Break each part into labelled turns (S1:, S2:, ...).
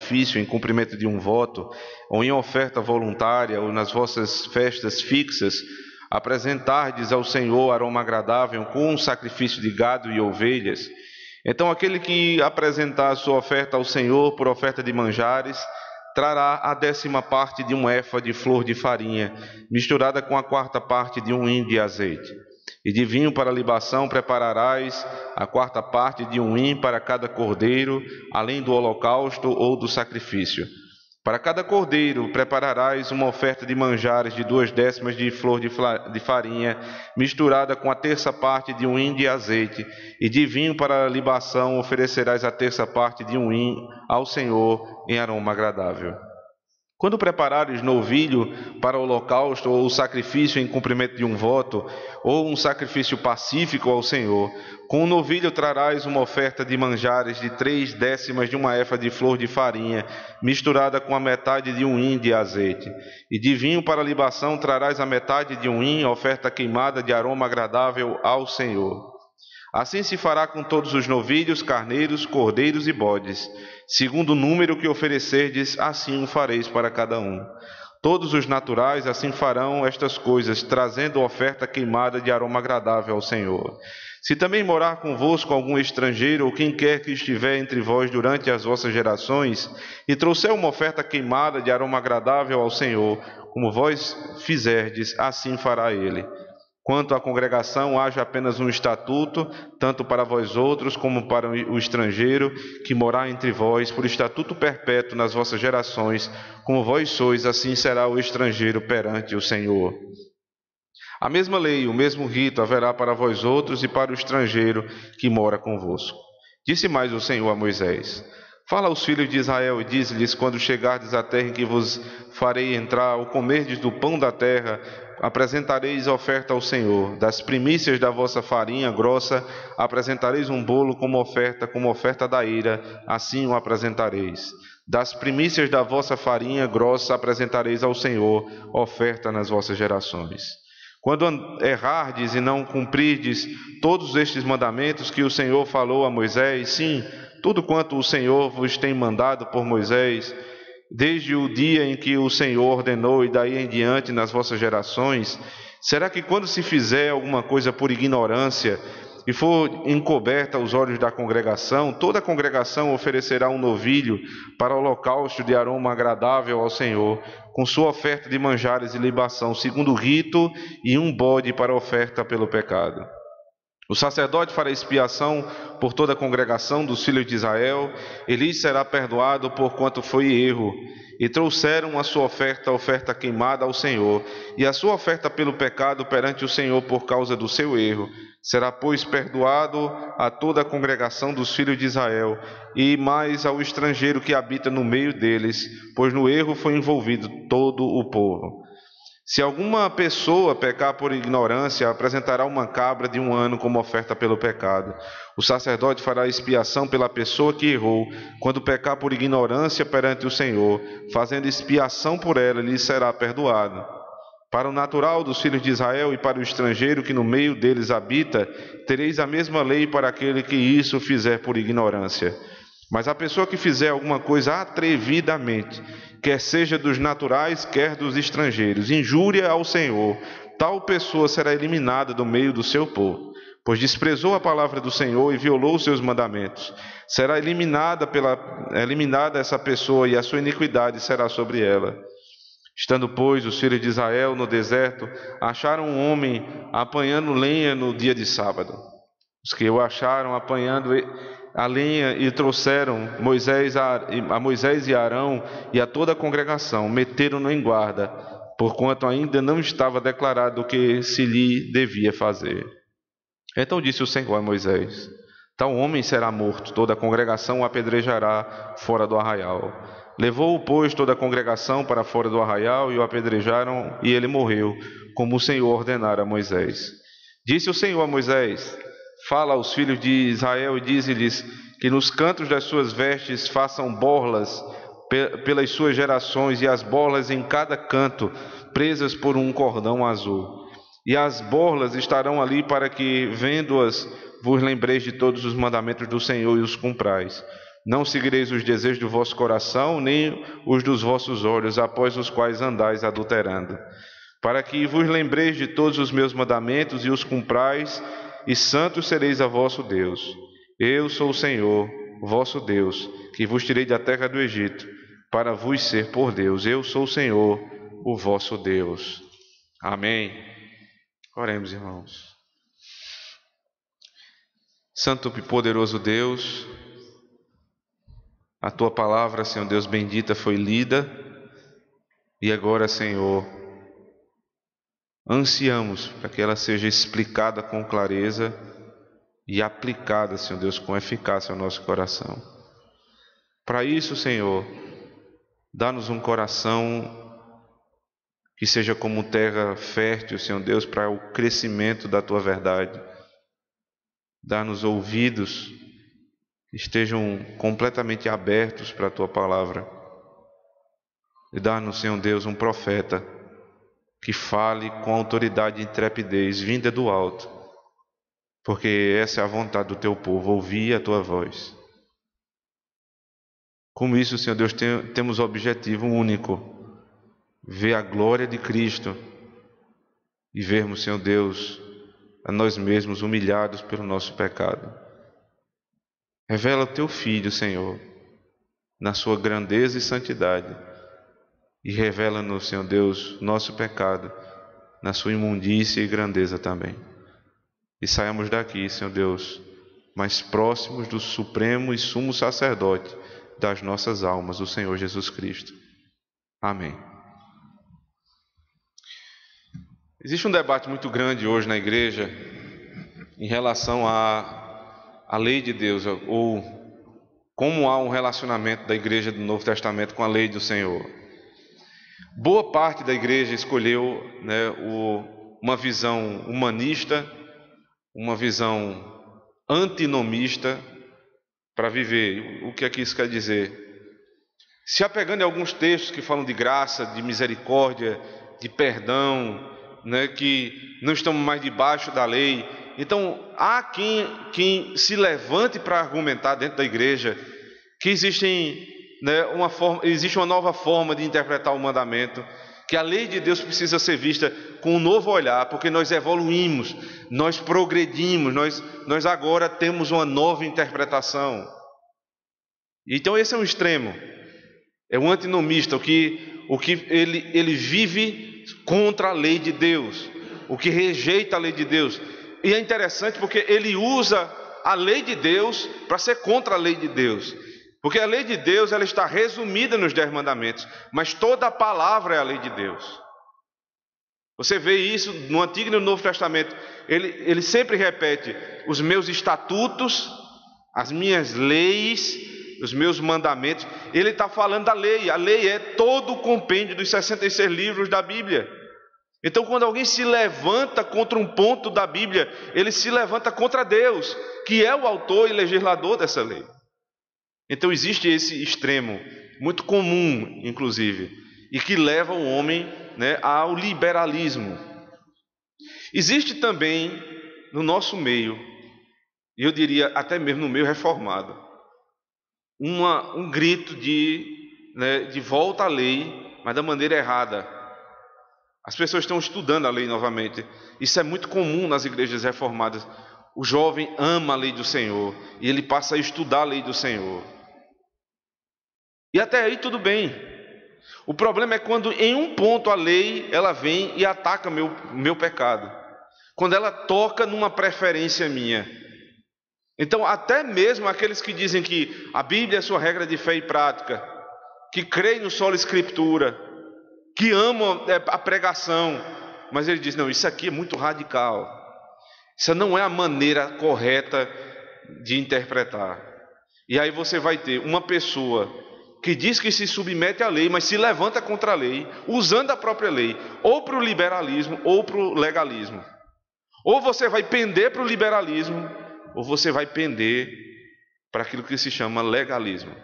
S1: sacrifício em cumprimento de um voto, ou em oferta voluntária, ou nas vossas festas fixas, apresentardes ao Senhor aroma agradável com um sacrifício de gado e ovelhas, então aquele que apresentar a sua oferta ao Senhor por oferta de manjares, trará a 10ª parte de um efa de flor de farinha, misturada com a 4ª parte de um hin de azeite. E de vinho para libação prepararás a 4ª parte de um hin para cada cordeiro, além do holocausto ou do sacrifício. Para cada cordeiro prepararás uma oferta de manjares de 2/10 de flor de farinha, misturada com a 1/3 de um hin de azeite, e de vinho para a libação oferecerás a 1/3 de um hin ao Senhor em aroma agradável. Quando preparares novilho para o holocausto ou o sacrifício em cumprimento de um voto, ou um sacrifício pacífico ao Senhor, com o novilho trarás uma oferta de manjares de 3/10 de uma efa de flor de farinha, misturada com a metade de um hin de azeite. E de vinho para a libação trarás a metade de um hin, oferta queimada de aroma agradável ao Senhor. Assim se fará com todos os novilhos, carneiros, cordeiros e bodes. Segundo o número que oferecerdes, assim o fareis para cada um. Todos os naturais assim farão estas coisas, trazendo oferta queimada de aroma agradável ao Senhor. Se também morar convosco algum estrangeiro, ou quem quer que estiver entre vós durante as vossas gerações, e trouxer uma oferta queimada de aroma agradável ao Senhor, como vós fizerdes, assim fará ele. Quanto à congregação, haja apenas um estatuto, tanto para vós outros como para o estrangeiro que morar entre vós, por estatuto perpétuo nas vossas gerações, como vós sois, assim será o estrangeiro perante o Senhor. A mesma lei, o mesmo rito haverá para vós outros e para o estrangeiro que mora convosco. Disse mais o Senhor a Moisés: Fala aos filhos de Israel e dize-lhes, quando chegardes à terra em que vos farei entrar, ao comerdes do pão da terra, apresentareis oferta ao Senhor. Das primícias da vossa farinha grossa, apresentareis um bolo como oferta da ira, assim o apresentareis. Das primícias da vossa farinha grossa, apresentareis ao Senhor, oferta nas vossas gerações. Quando errardes e não cumprirdes todos estes mandamentos que o Senhor falou a Moisés, sim, tudo quanto o Senhor vos tem mandado por Moisés, desde o dia em que o Senhor ordenou e daí em diante nas vossas gerações, será que quando se fizer alguma coisa por ignorância e for encoberta aos olhos da congregação, toda a congregação oferecerá um novilho para holocausto de aroma agradável ao Senhor, com sua oferta de manjares e libação, segundo o rito, e um bode para oferta pelo pecado. O sacerdote fará expiação por toda a congregação dos filhos de Israel, e lhes será perdoado por quanto foi erro, e trouxeram a sua oferta queimada ao Senhor, e a sua oferta pelo pecado perante o Senhor por causa do seu erro. Será, pois, perdoado a toda a congregação dos filhos de Israel, e mais ao estrangeiro que habita no meio deles, pois no erro foi envolvido todo o povo. Se alguma pessoa pecar por ignorância, apresentará uma cabra de 1 ano como oferta pelo pecado. O sacerdote fará expiação pela pessoa que errou, quando pecar por ignorância perante o Senhor, fazendo expiação por ela, lhe será perdoado. Para o natural dos filhos de Israel e para o estrangeiro que no meio deles habita, tereis a mesma lei para aquele que isso fizer por ignorância. Mas a pessoa que fizer alguma coisa atrevidamente, quer seja dos naturais, quer dos estrangeiros, injúria ao Senhor, tal pessoa será eliminada do meio do seu povo, pois desprezou a palavra do Senhor e violou os seus mandamentos. Será eliminada essa pessoa, e a sua iniquidade será sobre ela. Estando, pois, os filhos de Israel no deserto, acharam um homem apanhando lenha no dia de sábado. Os que o acharam apanhando a lenha e trouxeram a Moisés e Arão e a toda a congregação, meteram-no em guarda, porquanto ainda não estava declarado o que se lhe devia fazer. Então disse o Senhor a Moisés: Tal homem será morto, toda a congregação o apedrejará fora do arraial. Levou-o, pois, toda a congregação para fora do arraial e o apedrejaram, e ele morreu, como o Senhor ordenara a Moisés. Disse o Senhor a Moisés: Fala aos filhos de Israel e dize-lhes que nos cantos das suas vestes façam borlas pelas suas gerações, e as borlas em cada canto, presas por um cordão azul. E as borlas estarão ali para que, vendo-as, vos lembreis de todos os mandamentos do Senhor e os cumprais. Não seguireis os desejos do vosso coração, nem os dos vossos olhos, após os quais andais adulterando, para que vos lembreis de todos os meus mandamentos e os cumprais, e santos sereis a vosso Deus. Eu sou o Senhor, vosso Deus, que vos tirei da terra do Egito, para vos ser por Deus. Eu sou o Senhor, o vosso Deus. Amém. Oremos, irmãos. Santo e poderoso Deus, a Tua palavra, Senhor Deus bendita, foi lida, e agora, Senhor, ansiamos para que ela seja explicada com clareza e aplicada, Senhor Deus, com eficácia ao nosso coração. Para isso, Senhor, dá-nos um coração que seja como terra fértil, Senhor Deus, para o crescimento da Tua verdade. Dá-nos ouvidos que estejam completamente abertos para a Tua palavra. E dá-nos, Senhor Deus, um profeta que fale com autoridade e intrepidez vinda do alto, porque essa é a vontade do Teu povo, ouvir a Tua voz. Com isso, Senhor Deus, temos o objetivo único: ver a glória de Cristo e vermos, Senhor Deus, a nós mesmos humilhados pelo nosso pecado. Revela o Teu Filho, Senhor, na sua grandeza e santidade, e revela-nos, Senhor Deus, nosso pecado na sua imundícia e grandeza também. E saiamos daqui, Senhor Deus, mais próximos do supremo e sumo sacerdote das nossas almas, o Senhor Jesus Cristo. Amém. Existe um debate muito grande hoje na igreja em relação à lei de Deus, ou como há um relacionamento da igreja do Novo Testamento com a lei do Senhor. Boa parte da igreja escolheu, uma visão humanista, uma visão antinomista para viver. O que é que isso quer dizer? Se apegando em alguns textos que falam de graça, de misericórdia, de perdão, que não estamos mais debaixo da lei. Então, há quem se levante para argumentar dentro da igreja que existe uma nova forma de interpretar o mandamento, que a lei de Deus precisa ser vista com um novo olhar, porque nós evoluímos, nós progredimos, nós agora temos uma nova interpretação. Então esse é um extremo, é um antinomista, o que ele vive contra a lei de Deus, o que rejeita a lei de Deus. E é interessante porque ele usa a lei de Deus para ser contra a lei de Deus. Porque a lei de Deus, ela está resumida nos 10 mandamentos, mas toda a palavra é a lei de Deus. Você vê isso no Antigo e no Novo Testamento. Ele sempre repete: os meus estatutos, as minhas leis, os meus mandamentos. Ele está falando da lei. A lei é todo o compêndio dos 66 livros da Bíblia. Então, quando alguém se levanta contra um ponto da Bíblia, ele se levanta contra Deus, que é o autor e legislador dessa lei. Então existe esse extremo, muito comum, inclusive, e que leva o homem ao liberalismo. Existe também no nosso meio, e eu diria até mesmo no meio reformado, um grito de volta à lei, mas da maneira errada. As pessoas estão estudando a lei novamente. Isso é muito comum nas igrejas reformadas. O jovem ama a lei do Senhor e ele passa a estudar a lei do Senhor. E até aí tudo bem. O problema é quando em um ponto a lei ela vem e ataca meu pecado. Quando ela toca numa preferência minha. Então até mesmo aqueles que dizem que a Bíblia é sua regra de fé e prática, que creem no sola escritura, que amam a pregação, mas ele diz: não, isso aqui é muito radical. Isso não é a maneira correta de interpretar. E aí você vai ter uma pessoa que diz que se submete à lei, mas se levanta contra a lei, usando a própria lei, ou para o liberalismo, ou para o legalismo. Ou você vai pender para o liberalismo, ou você vai pender para aquilo que se chama legalismo.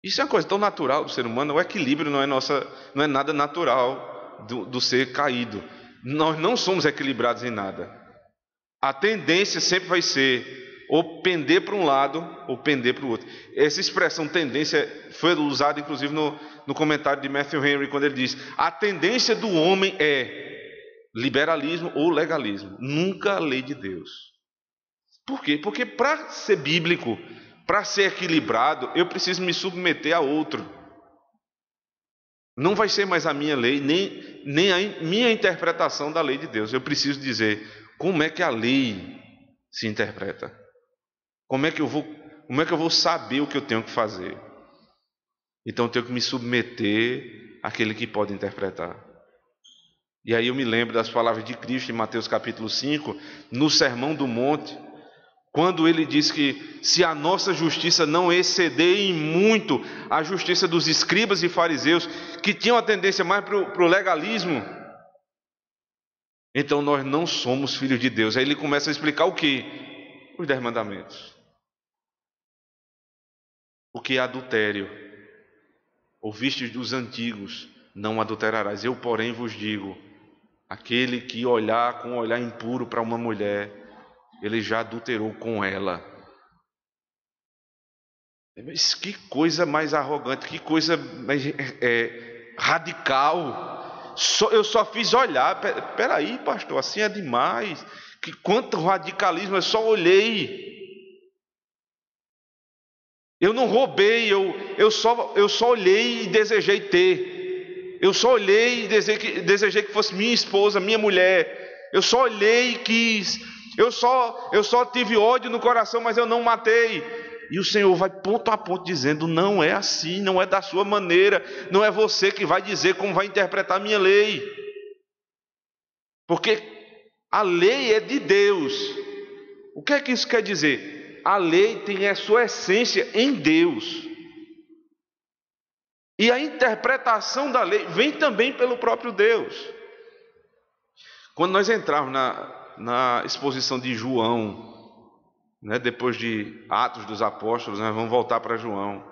S1: Isso é uma coisa tão natural do ser humano. O equilíbrio não é nada natural do ser caído. Nós não somos equilibrados em nada. A tendência sempre vai ser ou pender para um lado ou pender para o outro. Essa expressão tendência foi usada inclusive no comentário de Matthew Henry, quando ele diz: a tendência do homem é liberalismo ou legalismo, nunca a lei de Deus. Por quê? Porque para ser bíblico, para ser equilibrado, eu preciso me submeter a outro. Não vai ser mais a minha lei, nem a minha interpretação da lei de Deus. Eu preciso dizer como é que a lei se interpreta. Como é que eu vou saber o que eu tenho que fazer? Então eu tenho que me submeter àquele que pode interpretar. E aí eu me lembro das palavras de Cristo em Mateus capítulo 5, no Sermão do Monte, quando ele diz que se a nossa justiça não exceder em muito a justiça dos escribas e fariseus, que tinham a tendência mais para o legalismo, então nós não somos filhos de Deus. Aí ele começa a explicar o quê? Os 10 mandamentos. O que é adultério? Ouvistes dos antigos, não adulterarás. Eu, porém, vos digo, aquele que olhar com um olhar impuro para uma mulher, ele já adulterou com ela. Mas que coisa mais arrogante, que coisa mais radical. Eu só fiz olhar. Peraí, pastor, assim é demais. Que quanto radicalismo, eu só olhei. Eu não roubei, eu só olhei e desejei ter. Eu só olhei e desejei que fosse minha esposa, minha mulher. Eu só olhei e quis. Eu só tive ódio no coração, mas eu não matei. E o Senhor vai ponto a ponto dizendo: não é assim, não é da sua maneira. Não é você que vai dizer como vai interpretar a minha lei. Porque a lei é de Deus. O que é que isso quer dizer? A lei tem a sua essência em Deus. E a interpretação da lei vem também pelo próprio Deus. Quando nós entrarmos na exposição de João, né, depois de Atos dos Apóstolos, nós vamos voltar para João.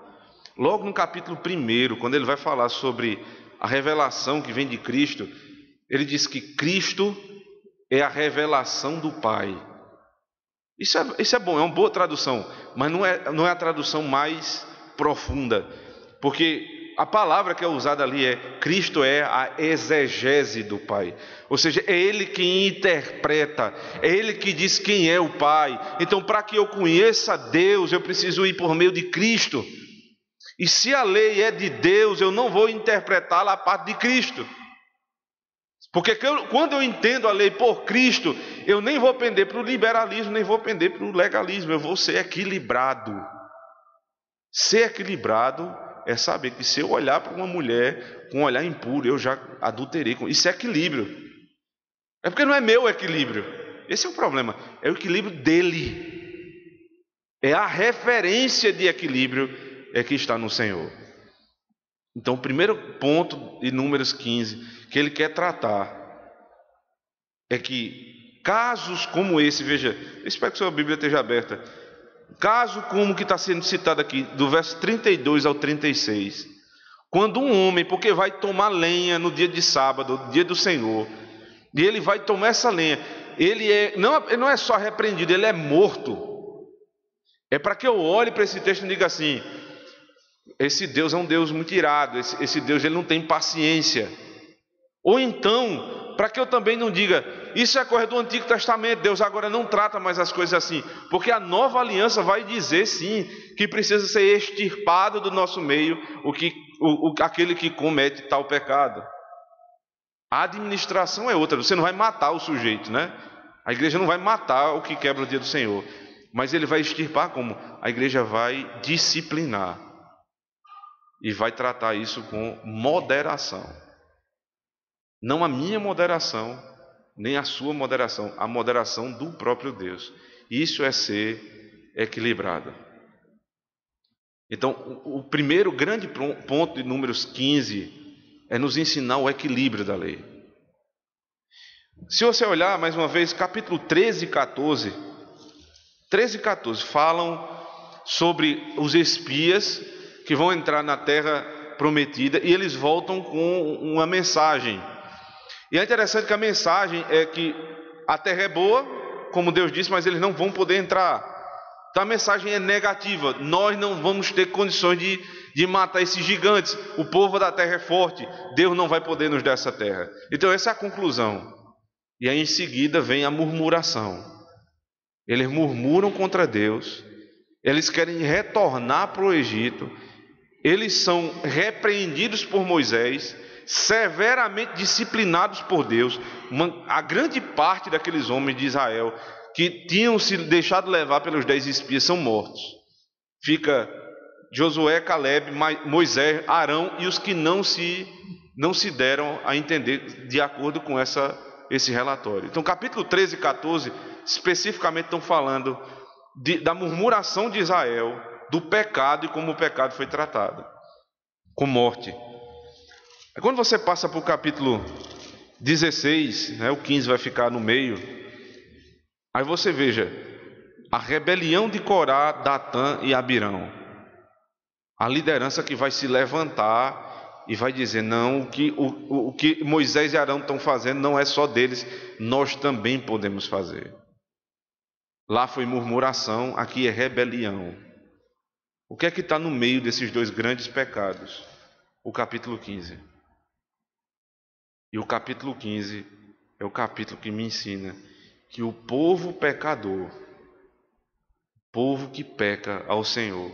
S1: Logo no capítulo 1, quando ele vai falar sobre a revelação que vem de Cristo, ele diz que Cristo é a revelação do Pai. Isso é bom, é uma boa tradução, mas não é a tradução mais profunda, porque a palavra que é usada ali é: Cristo é a exegese do Pai, ou seja, é Ele quem interpreta, é Ele que diz quem é o Pai. Então, para que eu conheça Deus, eu preciso ir por meio de Cristo, e se a lei é de Deus, eu não vou interpretá-la a parte de Cristo. Porque quando eu entendo a lei por Cristo, eu nem vou pender para o liberalismo, nem vou pender para o legalismo, eu vou ser equilibrado. Ser equilibrado é saber que se eu olhar para uma mulher com um olhar impuro, eu já adulterei. Isso é equilíbrio. É porque não é meu equilíbrio. Esse é o problema. É o equilíbrio dele. É a referência de equilíbrio que está no Senhor. Então, o primeiro ponto de Números 15 que ele quer tratar é que casos como esse, veja, eu espero que sua Bíblia esteja aberta, caso como que está sendo citado aqui, do verso 32 ao 36, quando um homem, porque vai tomar lenha no dia de sábado, dia do Senhor, e ele vai tomar essa lenha, ele não é só repreendido, ele é morto. É para que eu olhe para esse texto e diga assim: esse Deus é um Deus muito irado, esse Deus ele não tem paciência. Ou então, para que eu também não diga: isso é coisa do Antigo Testamento, Deus agora não trata mais as coisas assim, porque a nova aliança vai dizer sim, que precisa ser extirpado do nosso meio aquele que comete tal pecado. A administração é outra, você não vai matar o sujeito, né? A igreja não vai matar o que quebra o dia do Senhor, mas ele vai extirpar como? A igreja vai disciplinar e vai tratar isso com moderação. Não a minha moderação, nem a sua moderação, a moderação do próprio Deus. Isso é ser equilibrado. Então, o primeiro grande ponto de Números 15 é nos ensinar o equilíbrio da lei. Se você olhar mais uma vez, capítulo 13 e 14, 13 e 14 falam sobre os espias que vão entrar na terra prometida e eles voltam com uma mensagem. E é interessante que a mensagem é que a terra é boa, como Deus disse, mas eles não vão poder entrar. Então a mensagem é negativa: nós não vamos ter condições de matar esses gigantes. O povo da terra é forte, Deus não vai poder nos dar essa terra. Então essa é a conclusão. E aí em seguida vem a murmuração. Eles murmuram contra Deus, eles querem retornar para o Egito, eles são repreendidos por Moisés, severamente disciplinados por Deus. A grande parte daqueles homens de Israel que tinham se deixado levar pelos 10 espias são mortos. Fica Josué, Caleb, Moisés, Arão e os que não se deram a entender de acordo com esse relatório. Então capítulo 13 e 14 especificamente estão falando da murmuração de Israel, do pecado e como o pecado foi tratado, com morte. Quando você passa para o capítulo 16, o 15 vai ficar no meio, aí você veja a rebelião de Corá, Datã e Abirão, a liderança que vai se levantar e vai dizer: não, o que Moisés e Arão estão fazendo não é só deles, nós também podemos fazer. Lá foi murmuração, aqui é rebelião. O que é que está no meio desses dois grandes pecados? O capítulo 15. E o capítulo 15 é o capítulo que me ensina que o povo pecador, o povo que peca ao Senhor,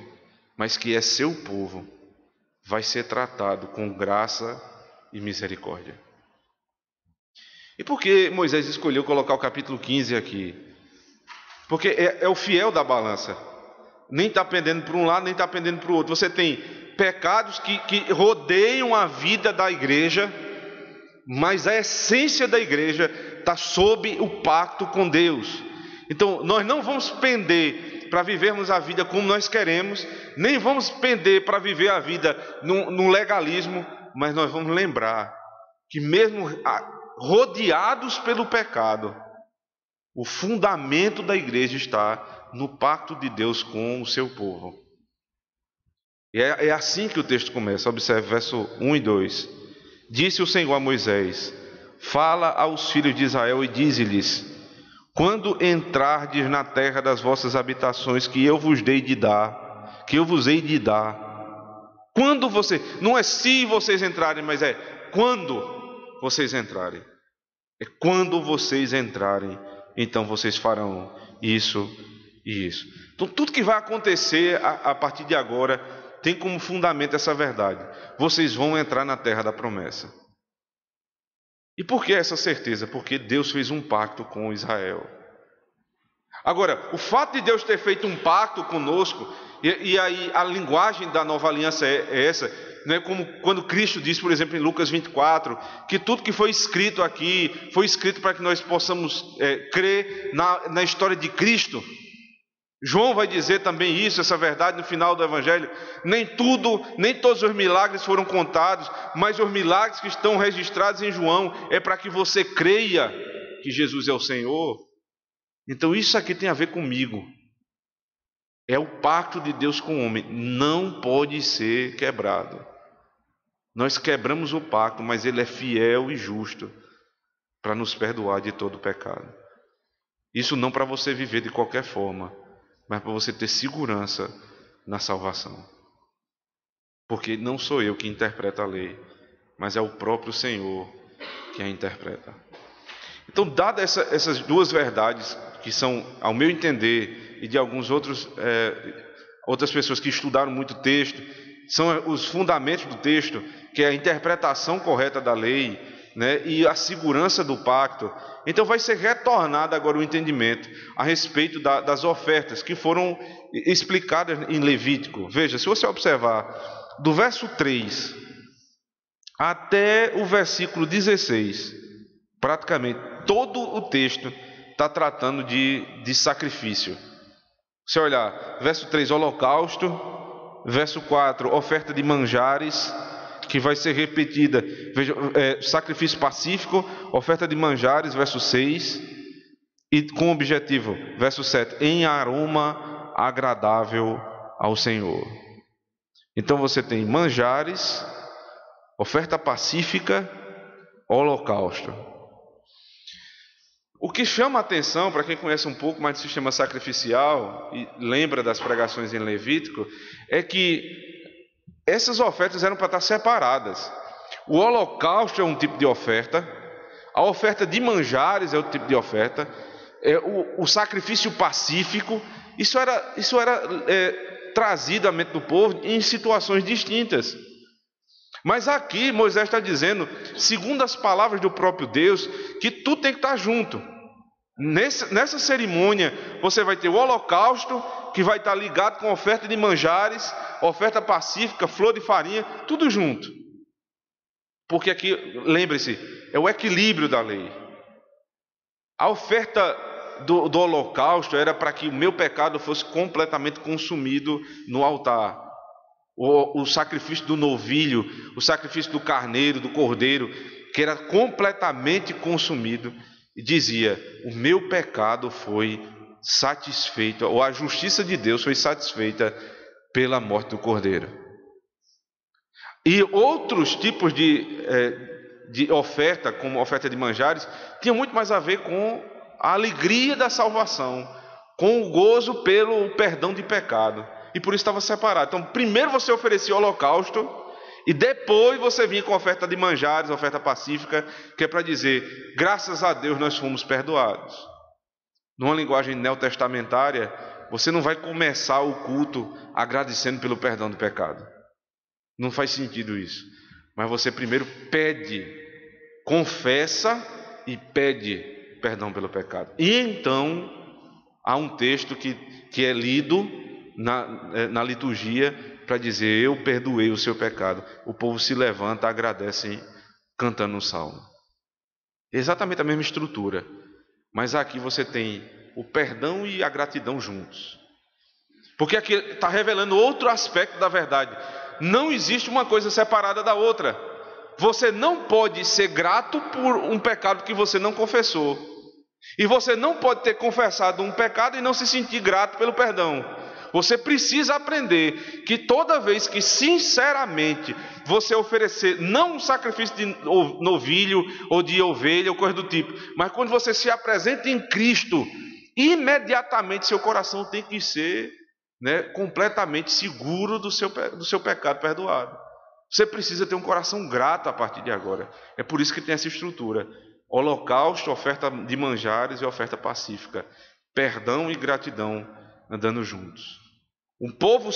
S1: mas que é seu povo, vai ser tratado com graça e misericórdia. E por que Moisés escolheu colocar o capítulo 15 aqui? Porque é o fiel da balança. Nem está pendendo para um lado, nem está pendendo para o outro. Você tem pecados que rodeiam a vida da igreja, mas a essência da igreja está sob o pacto com Deus. Então nós não vamos pender para vivermos a vida como nós queremos, nem vamos pender para viver a vida no legalismo, mas nós vamos lembrar que mesmo rodeados pelo pecado, o fundamento da igreja está no pacto de Deus com o seu povo. E é assim que o texto começa. Observe verso 1 e 2. Disse o Senhor a Moisés: fala aos filhos de Israel e dize-lhes: quando entrardes na terra das vossas habitações que eu vos hei de dar, quando você, não é se vocês entrarem, mas é quando vocês entrarem. É quando vocês entrarem, então vocês farão isso e isso. Então tudo que vai acontecer a partir de agora tem como fundamento essa verdade: vocês vão entrar na terra da promessa. E por que essa certeza? Porque Deus fez um pacto com Israel. Agora, o fato de Deus ter feito um pacto conosco, e aí a linguagem da nova aliança é essa, né? Como quando Cristo diz, por exemplo, em Lucas 24, que tudo que foi escrito aqui, foi escrito para que nós possamos crer na história de Cristo. João vai dizer também isso, essa verdade no final do Evangelho. Nem todos os milagres foram contados, mas os milagres que estão registrados em João é para que você creia que Jesus é o Senhor. Então isso aqui tem a ver comigo. É o pacto de Deus com o homem, não pode ser quebrado. Nós quebramos o pacto, mas Ele é fiel e justo para nos perdoar de todo o pecado. Isso não para você viver de qualquer forma, mas para você ter segurança na salvação. Porque não sou eu que interpreto a lei, mas é o próprio Senhor que a interpreta. Então, dadas essas duas verdades, que são, ao meu entender, e de alguns outras pessoas que estudaram muito o texto, são os fundamentos do texto, que é a interpretação correta da lei, né, e a segurança do pacto. Então vai ser retornado agora o entendimento a respeito das ofertas que foram explicadas em Levítico. Veja, se você observar, do verso 3 até o versículo 16, praticamente todo o texto está tratando de sacrifício. Se olhar, verso 3, holocausto, verso 4, oferta de manjares, que vai ser repetida, veja, sacrifício pacífico, oferta de manjares, verso 6, e com objetivo, verso 7, em aroma agradável ao Senhor. Então você tem manjares, oferta pacífica, holocausto. O que chama a atenção, para quem conhece um pouco mais do sistema sacrificial e lembra das pregações em Levítico, é que essas ofertas eram para estar separadas. O holocausto é um tipo de oferta, a oferta de manjares é outro tipo de oferta, o sacrifício pacífico, isso era trazido à mente do povo em situações distintas. Mas aqui Moisés está dizendo, segundo as palavras do próprio Deus, que tudo tem que estar junto. Nessa cerimônia você vai ter o holocausto, que vai estar ligado com a oferta de manjares, oferta pacífica, flor de farinha, tudo junto. Porque aqui, lembre-se, é o equilíbrio da lei. A oferta do holocausto era para que o meu pecado fosse completamente consumido no altar. O sacrifício do novilho, o sacrifício do carneiro, do cordeiro, que era completamente consumido, e dizia: o meu pecado foi satisfeito, ou a justiça de Deus foi satisfeita pela morte do cordeiro. E outros tipos de oferta, como oferta de manjares, tinha muito mais a ver com a alegria da salvação, com o gozo pelo perdão de pecado. E por isso estava separado. Então, primeiro você oferecia o holocausto, e depois você vinha com a oferta de manjares, oferta pacífica, que é para dizer: graças a Deus nós fomos perdoados. Numa linguagem neotestamentária, você não vai começar o culto agradecendo pelo perdão do pecado. Não faz sentido isso. Mas você primeiro pede, confessa e pede perdão pelo pecado. E então há um texto que é lido na liturgia para dizer: eu perdoei o seu pecado. O povo se levanta, agradece cantando um salmo. Exatamente a mesma estrutura, mas aqui você tem o perdão e a gratidão juntos, porque aqui está revelando outro aspecto da verdade. Não existe uma coisa separada da outra. Você não pode ser grato por um pecado que você não confessou, e você não pode ter confessado um pecado e não se sentir grato pelo perdão. Você precisa aprender que toda vez que sinceramente você oferecer, não um sacrifício de novilho ou de ovelha ou coisa do tipo, mas quando você se apresenta em Cristo, imediatamente seu coração tem que ser completamente seguro do seu pecado perdoado. Você precisa ter um coração grato a partir de agora. É por isso que tem essa estrutura: holocausto, oferta de manjares e oferta pacífica, perdão e gratidão andando juntos. Um povo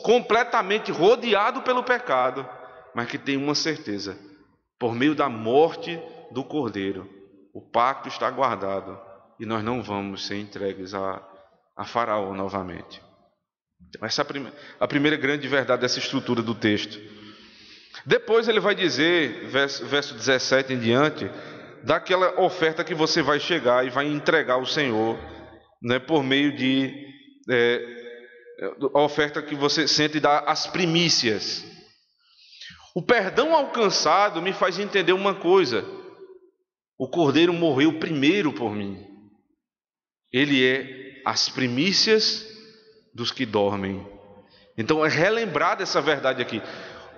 S1: completamente rodeado pelo pecado, mas que tem uma certeza: por meio da morte do Cordeiro, o pacto está guardado e nós não vamos ser entregues a Faraó novamente. Essa é a primeira grande verdade dessa estrutura do texto. Depois ele vai dizer, verso 17 em diante, daquela oferta que você vai chegar e vai entregar ao Senhor, por meio de a oferta que você sente dar as primícias. O perdão alcançado me faz entender uma coisa: o Cordeiro morreu primeiro por mim. Ele é as primícias dos que dormem. Então é relembrar dessa verdade aqui.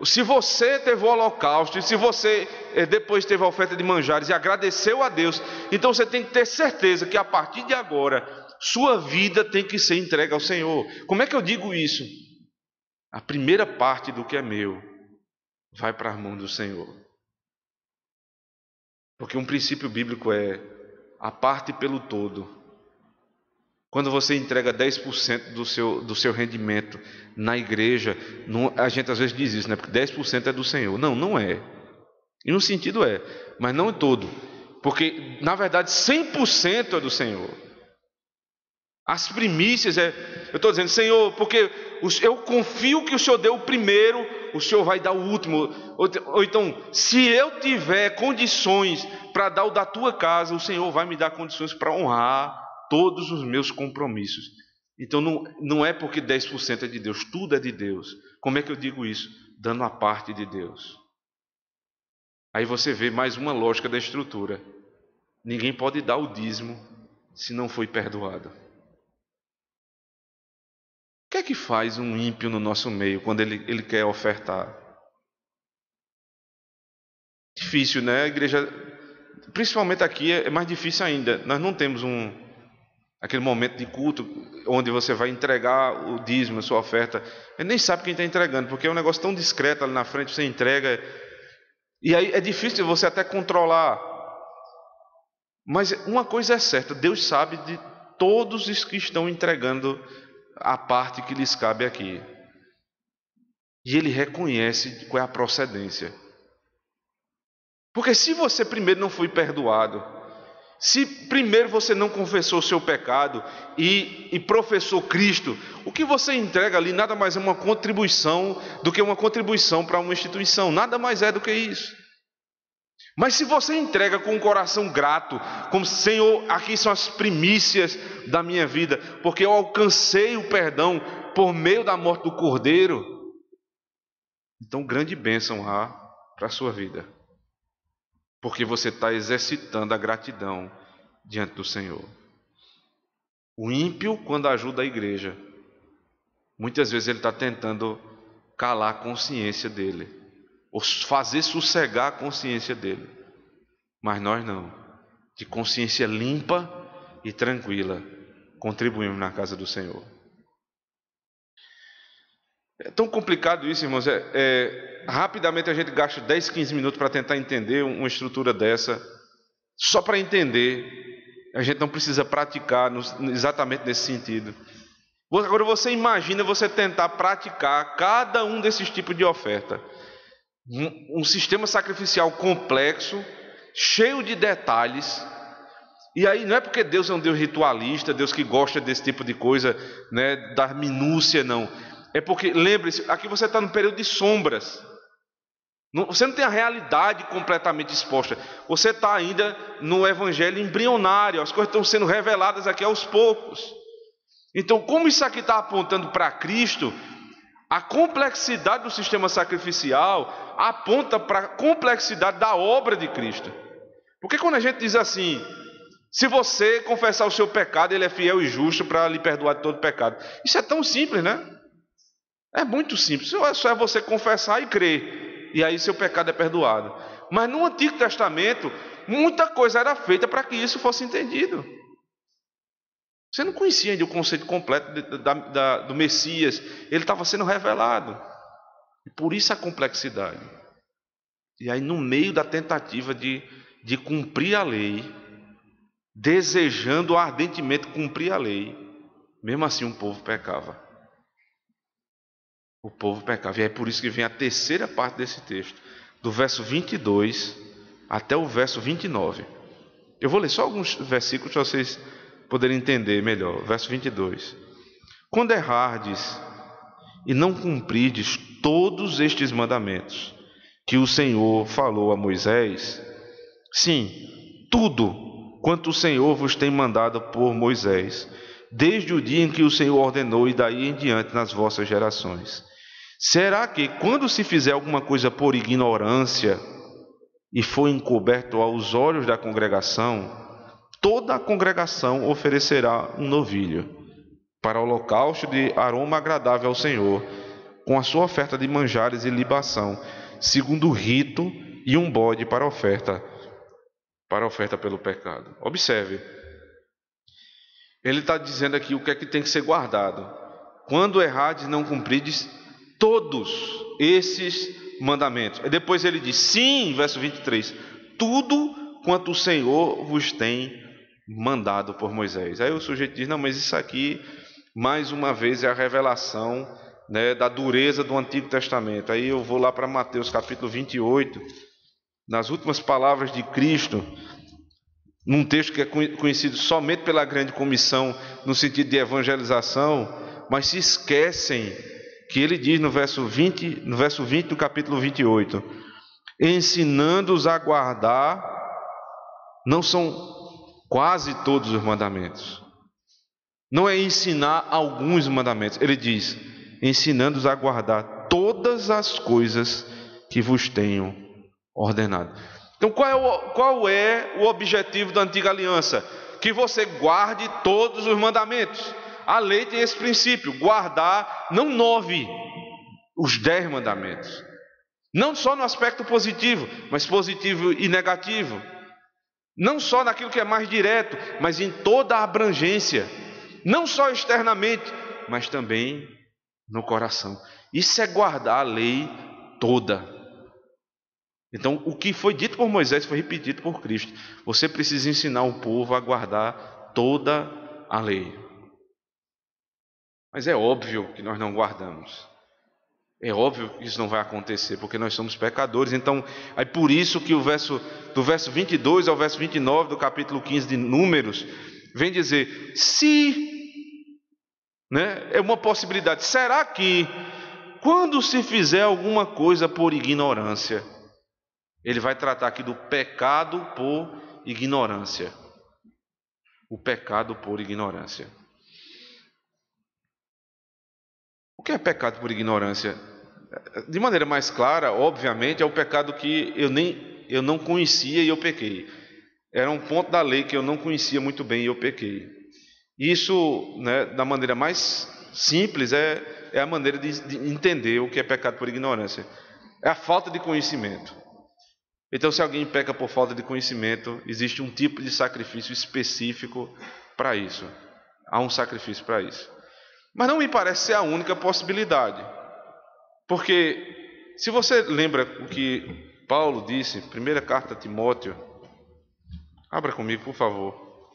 S1: Se você teve o holocausto, e se você depois teve a oferta de manjares e agradeceu a Deus, então você tem que ter certeza que a partir de agora sua vida tem que ser entregue ao Senhor. Como é que eu digo isso? A primeira parte do que é meu vai para as mãos do Senhor. Porque um princípio bíblico é: a parte pelo todo. Quando você entrega 10% do seu rendimento na igreja, a gente às vezes diz isso, porque 10% é do Senhor. Não, não é. Em um sentido é, mas não em todo. Porque, na verdade, 100% é do Senhor. As primícias eu estou dizendo: Senhor, porque eu confio que o Senhor deu o primeiro, o Senhor vai dar o último. Ou então, se eu tiver condições para dar o da tua casa, o Senhor vai me dar condições para honrar todos os meus compromissos. Então não é porque 10% é de Deus, tudo é de Deus. Como é que eu digo isso? Dando a parte de Deus. Aí você vê mais uma lógica da estrutura: ninguém pode dar o dízimo se não foi perdoado. O que é que faz um ímpio no nosso meio quando ele quer ofertar? Difícil, né? A igreja principalmente aqui é mais difícil ainda. Nós não temos aquele momento de culto onde você vai entregar o dízimo, a sua oferta. Ele nem sabe quem está entregando, porque é um negócio tão discreto ali na frente, você entrega. E aí é difícil você até controlar. Mas uma coisa é certa, Deus sabe de todos os que estão entregando a parte que lhes cabe aqui. E Ele reconhece qual é a procedência. Porque se você primeiro não foi perdoado, se primeiro você não confessou o seu pecado e professou Cristo, o que você entrega ali nada mais é uma contribuição do que uma contribuição para uma instituição. Nada mais é do que isso. Mas se você entrega com um coração grato, como Senhor, aqui são as primícias da minha vida, porque eu alcancei o perdão por meio da morte do Cordeiro, então grande bênção há para a sua vida. Porque você está exercitando a gratidão diante do Senhor. O ímpio, quando ajuda a igreja, muitas vezes ele está tentando calar a consciência dele, ou fazer sossegar a consciência dele. Mas nós não. De consciência limpa e tranquila, contribuímos na casa do Senhor. É tão complicado isso, irmãos. Rapidamente a gente gasta 10, 15 minutos para tentar entender uma estrutura dessa. Só para entender, a gente não precisa praticar exatamente nesse sentido. Agora você imagina você tentar praticar cada um desses tipos de oferta. Um sistema sacrificial complexo, cheio de detalhes. E aí não é porque Deus é um Deus ritualista, Deus que gosta desse tipo de coisa, né, da minúcia, não. É porque, lembre-se, aqui você está no período de sombras. Você não tem a realidade completamente exposta. Você está ainda no evangelho embrionário. As coisas estão sendo reveladas aqui aos poucos. Então, como isso aqui está apontando para Cristo, a complexidade do sistema sacrificial aponta para a complexidade da obra de Cristo. Porque quando a gente diz assim, se você confessar o seu pecado, Ele é fiel e justo para lhe perdoar de todo pecado. Isso é tão simples, né? É muito simples. Só é você confessar e crer. E aí seu pecado é perdoado. Mas no Antigo Testamento, muita coisa era feita para que isso fosse entendido. Você não conhecia ainda o conceito completo do Messias. Ele estava sendo revelado. E por isso a complexidade. E aí no meio da tentativa de cumprir a lei, desejando ardentemente cumprir a lei, mesmo assim o povo pecava. O povo pecava. E é por isso que vem a terceira parte desse texto, do verso 22 até o verso 29. Eu vou ler só alguns versículos para vocês poderem entender melhor. Verso 22. Quando errardes e não cumprirdes todos estes mandamentos que o Senhor falou a Moisés, sim, tudo quanto o Senhor vos tem mandado por Moisés, desde o dia em que o Senhor ordenou e daí em diante nas vossas gerações. Será que quando se fizer alguma coisa por ignorância e for encoberto aos olhos da congregação, toda a congregação oferecerá um novilho para holocausto de aroma agradável ao Senhor, com a sua oferta de manjares e libação, segundo o rito, e um bode para a oferta pelo pecado. Observe, ele está dizendo aqui o que é que tem que ser guardado. Quando errades, não cumprides todos esses mandamentos. E depois ele diz, sim, verso 23, tudo quanto o Senhor vos tem mandado por Moisés. Aí o sujeito diz, não, mas isso aqui, mais uma vez, é a revelação, né, da dureza do Antigo Testamento. Aí eu vou lá para Mateus capítulo 28, nas últimas palavras de Cristo, num texto que é conhecido somente pela grande comissão, no sentido de evangelização, mas se esquecem que ele diz no verso 20 do capítulo 28, ensinando-os a guardar, não são quase todos os mandamentos. Não é ensinar alguns mandamentos. Ele diz, ensinando-os a guardar todas as coisas que vos tenho ordenado. Então qual é o objetivo da antiga aliança? Que você guarde todos os mandamentos. A lei tem esse princípio, guardar, não 9, os 10 mandamentos. Não só no aspecto positivo, mas positivo e negativo. Não só naquilo que é mais direto, mas em toda a abrangência. Não só externamente, mas também no coração. Isso é guardar a lei toda. Então, o que foi dito por Moisés foi repetido por Cristo. Você precisa ensinar o povo a guardar toda a lei. Mas é óbvio que nós não guardamos. É óbvio que isso não vai acontecer, porque nós somos pecadores. Então, é por isso que do verso 22 ao verso 29 do capítulo 15 de Números, vem dizer, é uma possibilidade. Será que, quando se fizer alguma coisa por ignorância, ele vai tratar aqui do pecado por ignorância. O pecado por ignorância. O que é pecado por ignorância? De maneira mais clara, obviamente, é o pecado que eu não conhecia e eu pequei. Era um ponto da lei que eu não conhecia muito bem e eu pequei. Isso, da maneira mais simples, é a maneira de entender o que é pecado por ignorância. É a falta de conhecimento. Então, se alguém peca por falta de conhecimento, existe um tipo de sacrifício específico para isso. Há um sacrifício para isso. Mas não me parece ser a única possibilidade. Porque, se você lembra o que Paulo disse, primeira carta a Timóteo, abra comigo, por favor.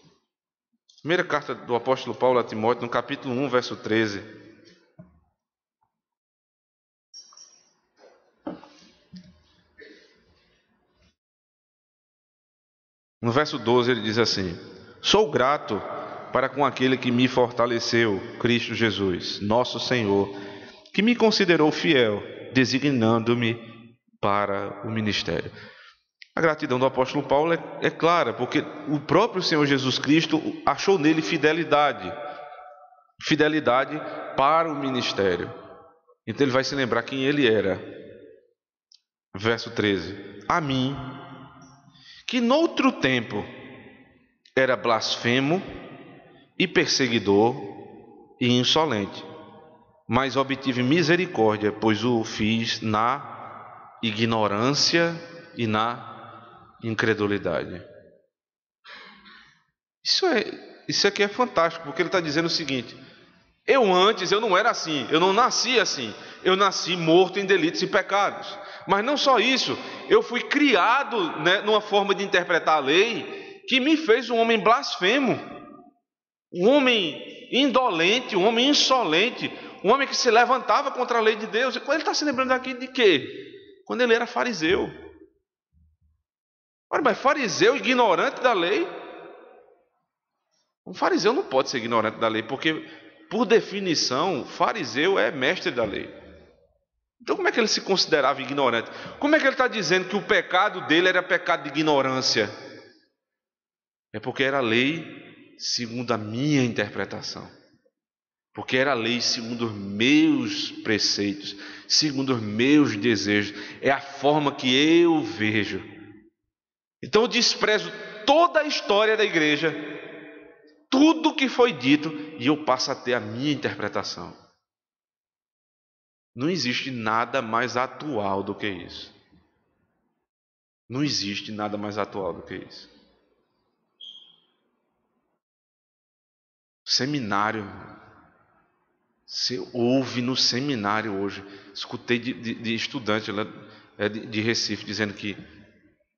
S1: Primeira carta do apóstolo Paulo a Timóteo, no capítulo 1, verso 13. No verso 12 ele diz assim: sou grato para com aquele que me fortaleceu, Cristo Jesus, nosso Senhor, que me considerou fiel, designando-me para o ministério. A gratidão do apóstolo Paulo é clara, porque o próprio Senhor Jesus Cristo achou nele fidelidade para o ministério. Então ele vai se lembrar quem ele era. Verso 13: a mim, que noutro tempo era blasfemo e perseguidor e insolente, mas obtive misericórdia, pois o fiz na ignorância e na incredulidade. Isso aqui é fantástico, porque ele está dizendo o seguinte: eu não era assim, eu não nasci assim, eu nasci morto em delitos e pecados. Mas não só isso, eu fui criado numa forma de interpretar a lei que me fez um homem blasfemo, um homem indolente, um homem insolente, um homem que se levantava contra a lei de Deus. Ele está se lembrando aqui de quê? Quando ele era fariseu. Olha, mas fariseu ignorante da lei? Um fariseu não pode ser ignorante da lei, porque, por definição, fariseu é mestre da lei. Então, como é que ele se considerava ignorante? Como é que ele está dizendo que o pecado dele era pecado de ignorância? É porque era lei segundo a minha interpretação. Porque era lei segundo os meus preceitos, segundo os meus desejos. É a forma que eu vejo. Então eu desprezo toda a história da igreja, tudo que foi dito, e eu passo a ter a minha interpretação. Não existe nada mais atual do que isso. Não existe nada mais atual do que isso. Seminário. Você ouve no seminário hoje. Escutei de estudante lá de Recife dizendo que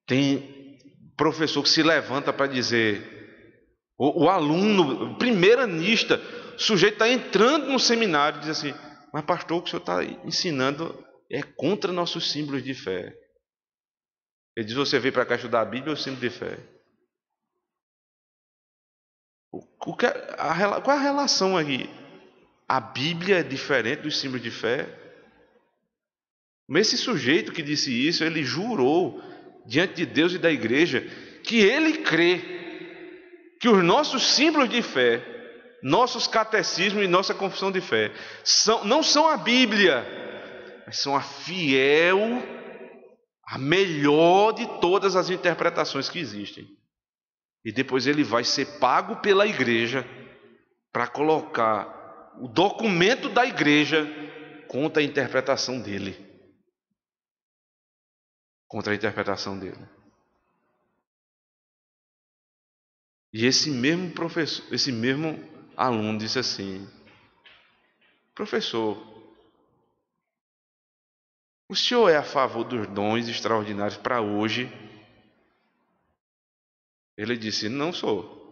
S1: tem professor que se levanta para dizer, o aluno, o primeiranista, o sujeito está entrando no seminário e diz assim: mas pastor, o que o senhor está ensinando é contra nossos símbolos de fé. Ele diz: você veio para cá estudar a Bíblia ou o símbolo de fé? Qual é a relação aqui? A Bíblia é diferente dos símbolos de fé? Mas esse sujeito que disse isso, ele jurou diante de Deus e da igreja que ele crê que os nossos símbolos de fé, nossos catecismos e nossa confissão de fé não são a Bíblia, mas são a melhor de todas as interpretações que existem. E depois ele vai ser pago pela igreja para colocar o documento da igreja contra a interpretação dele. Contra a interpretação dele. E esse mesmo professor, esse mesmo aluno disse assim: professor, o senhor é a favor dos dons extraordinários para hoje? Ele disse: não sou.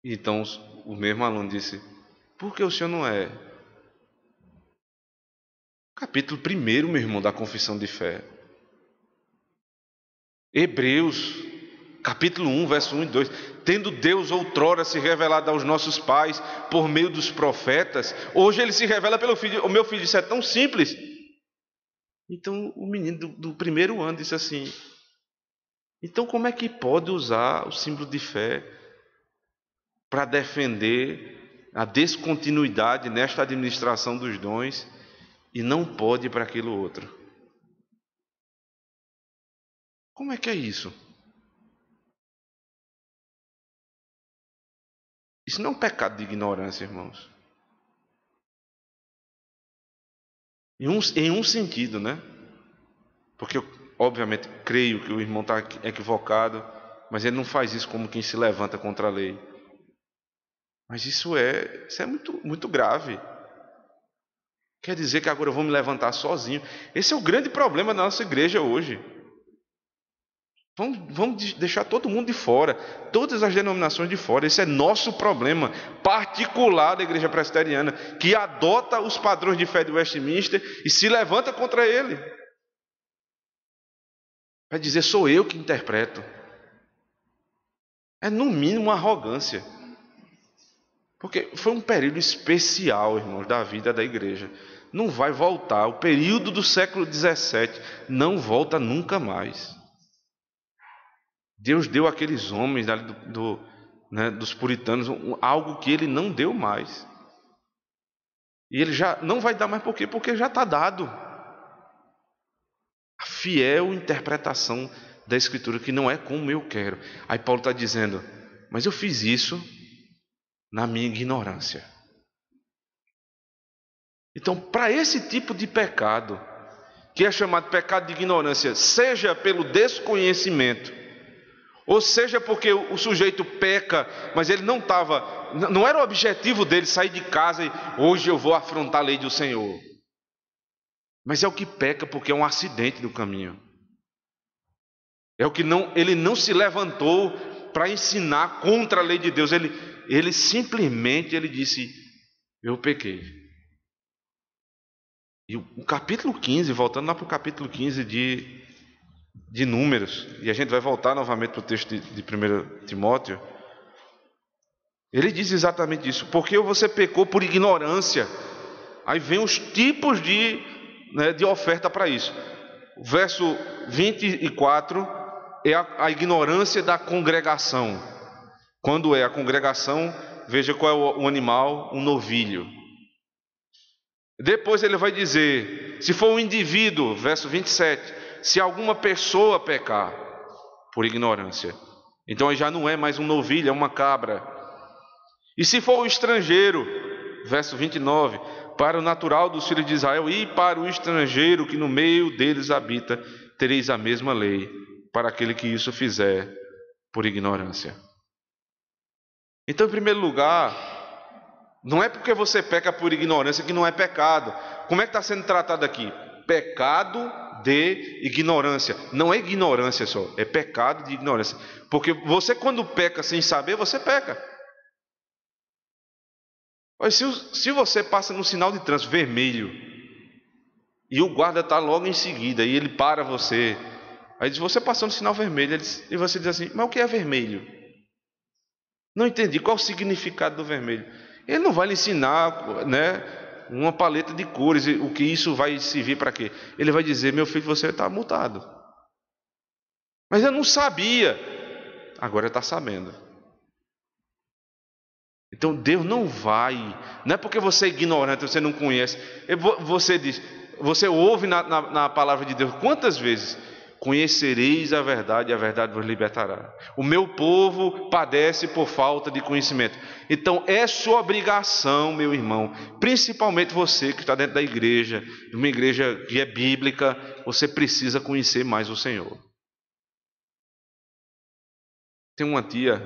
S1: Então o mesmo aluno disse: por que o senhor não é? Capítulo 1, meu irmão, da Confissão de Fé. Hebreus, capítulo 1, verso 1 e 2. Tendo Deus outrora se revelado aos nossos pais por meio dos profetas, hoje ele se revela pelo Filho. O meu filho, isso é tão simples. Então o menino do primeiro ano disse assim: então como é que pode usar o símbolo de fé para defender a descontinuidade nesta administração dos dons e não pode para aquilo outro? Como é que é isso? Isso não é um pecado de ignorância, irmãos. Em um sentido, né? Porque eu, obviamente, creio que o irmão está equivocado, mas ele não faz isso como quem se levanta contra a lei. Mas isso é muito, muito grave. Quer dizer que agora eu vou me levantar sozinho. Esse é o grande problema da nossa igreja hoje. Vamos deixar todo mundo de fora, todas as denominações de fora. Esse é nosso problema particular da igreja presbiteriana, que adota os padrões de fé de Westminster e se levanta contra ele. Vai dizer: sou eu que interpreto. É no mínimo uma arrogância. Porque foi um período especial, irmãos, da vida da igreja. Não vai voltar. O período do século XVII não volta nunca mais. Deus deu àqueles homens dos puritanos algo que ele não deu mais. E ele já não vai dar mais por quê? Porque já está dado. A fiel interpretação da Escritura, que não é como eu quero. Aí Paulo está dizendo: mas eu fiz isso na minha ignorância. Então, para esse tipo de pecado, que é chamado pecado de ignorância, seja pelo desconhecimento, ou seja porque o sujeito peca, mas ele não era o objetivo dele sair de casa e hoje eu vou afrontar a lei do Senhor. Mas é o que peca porque é um acidente do caminho. É o que ele não se levantou para ensinar contra a lei de Deus. Ele simplesmente disse: eu pequei. E o capítulo 15, voltando lá para o capítulo 15 de Números, e a gente vai voltar novamente para o texto de 1 Timóteo, ele diz exatamente isso: porque você pecou por ignorância. Aí vem os tipos de oferta para isso. O verso 24 é a ignorância da congregação. Quando é a congregação, veja qual é o animal: um novilho. Depois ele vai dizer, se for um indivíduo, verso 27, se alguma pessoa pecar por ignorância, então aí já não é mais um novilho, é uma cabra. E se for o estrangeiro, verso 29, para o natural dos filhos de Israel e para o estrangeiro que no meio deles habita, tereis a mesma lei para aquele que isso fizer por ignorância. Então, em primeiro lugar, não é porque você peca por ignorância que não é pecado. Como é que está sendo tratado aqui? Pecado de ignorância. Não é ignorância só, é pecado de ignorância. Porque você, quando peca sem saber, você peca. Mas se você passa no sinal de trânsito vermelho e o guarda está logo em seguida e ele para você, aí diz: você passou no sinal vermelho, e você diz assim: mas o que é vermelho? Não entendi, qual o significado do vermelho? Ele não vai lhe ensinar, uma paleta de cores, o que isso vai servir para quê? Ele vai dizer: meu filho, você está multado. Mas eu não sabia, agora está sabendo. Então Deus não é porque você é ignorante, você não conhece. Você diz, você ouve na palavra de Deus quantas vezes? Conhecereis a verdade vos libertará. O meu povo padece por falta de conhecimento. Então é sua obrigação, meu irmão, principalmente você que está dentro da igreja, de uma igreja que é bíblica, você precisa conhecer mais o Senhor. Tem uma tia,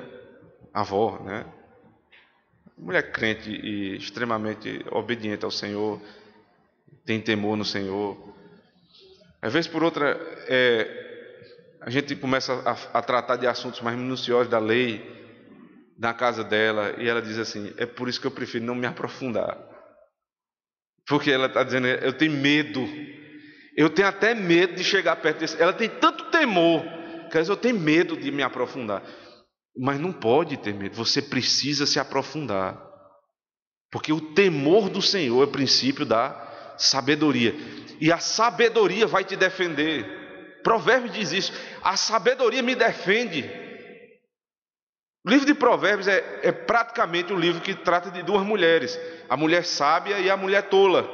S1: avó, né? Mulher crente e extremamente obediente ao Senhor, tem temor no Senhor. Às vezes, por outra, a gente começa a tratar de assuntos mais minuciosos da lei na casa dela, e ela diz assim: é por isso que eu prefiro não me aprofundar. Porque ela está dizendo: eu tenho medo, eu tenho até medo de chegar perto desse. Ela tem tanto temor, que às vezes eu tenho medo de me aprofundar. Mas não pode ter medo, você precisa se aprofundar. Porque o temor do Senhor é o princípio da sabedoria. E a sabedoria vai te defender. Provérbios diz isso: a sabedoria me defende. O livro de Provérbios é praticamente um livro que trata de duas mulheres: a mulher sábia e a mulher tola.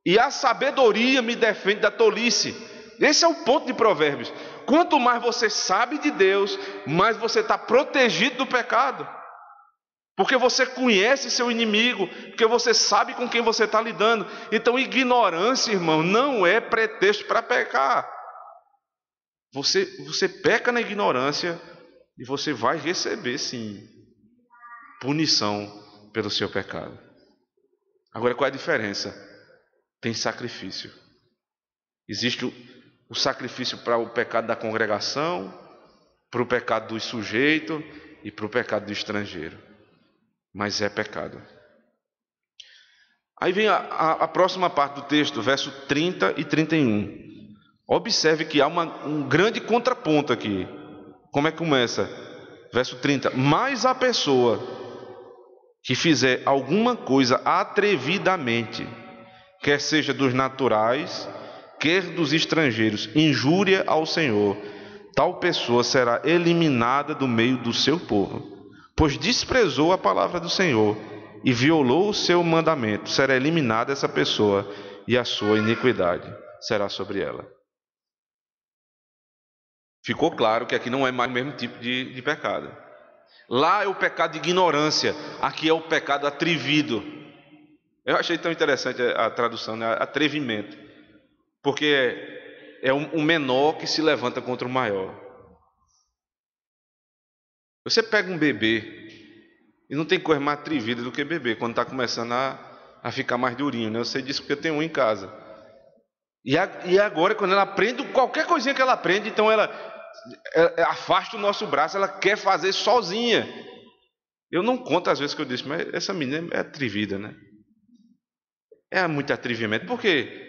S1: E a sabedoria me defende da tolice. Esse é o ponto de Provérbios. Quanto mais você sabe de Deus, mais você está protegido do pecado. Porque você conhece seu inimigo, porque você sabe com quem você está lidando. Então, ignorância, irmão, não é pretexto para pecar. Você peca na ignorância e você vai receber, sim, punição pelo seu pecado. Agora, qual é a diferença? Tem sacrifício. Existe o sacrifício para o pecado da congregação, para o pecado do sujeito e para o pecado do estrangeiro. Mas é pecado. Aí vem a próxima parte do texto, verso 30 e 31. Observe que há um grande contraponto aqui. Como é que começa? Verso 30. Mas a pessoa que fizer alguma coisa atrevidamente, quer seja dos naturais, quer dos estrangeiros, injúria ao Senhor, tal pessoa será eliminada do meio do seu povo. Pois desprezou a palavra do Senhor e violou o seu mandamento, será eliminada essa pessoa e a sua iniquidade será sobre ela. Ficou claro que aqui não é mais o mesmo tipo de pecado. Lá é o pecado de ignorância, aqui é o pecado atrevido. Eu achei tão interessante a tradução, né? Atrevimento, porque é um menor que se levanta contra o maior. Você pega um bebê, e não tem coisa mais atrevida do que bebê, quando está começando a ficar mais durinho, né? Eu sei disso porque eu tenho um em casa. E agora, quando ela aprende, qualquer coisinha que ela aprende, então ela afasta o nosso braço, ela quer fazer sozinha. Eu não conto as vezes que eu disse, mas essa menina é atrevida, né? É muito atrevimento, porque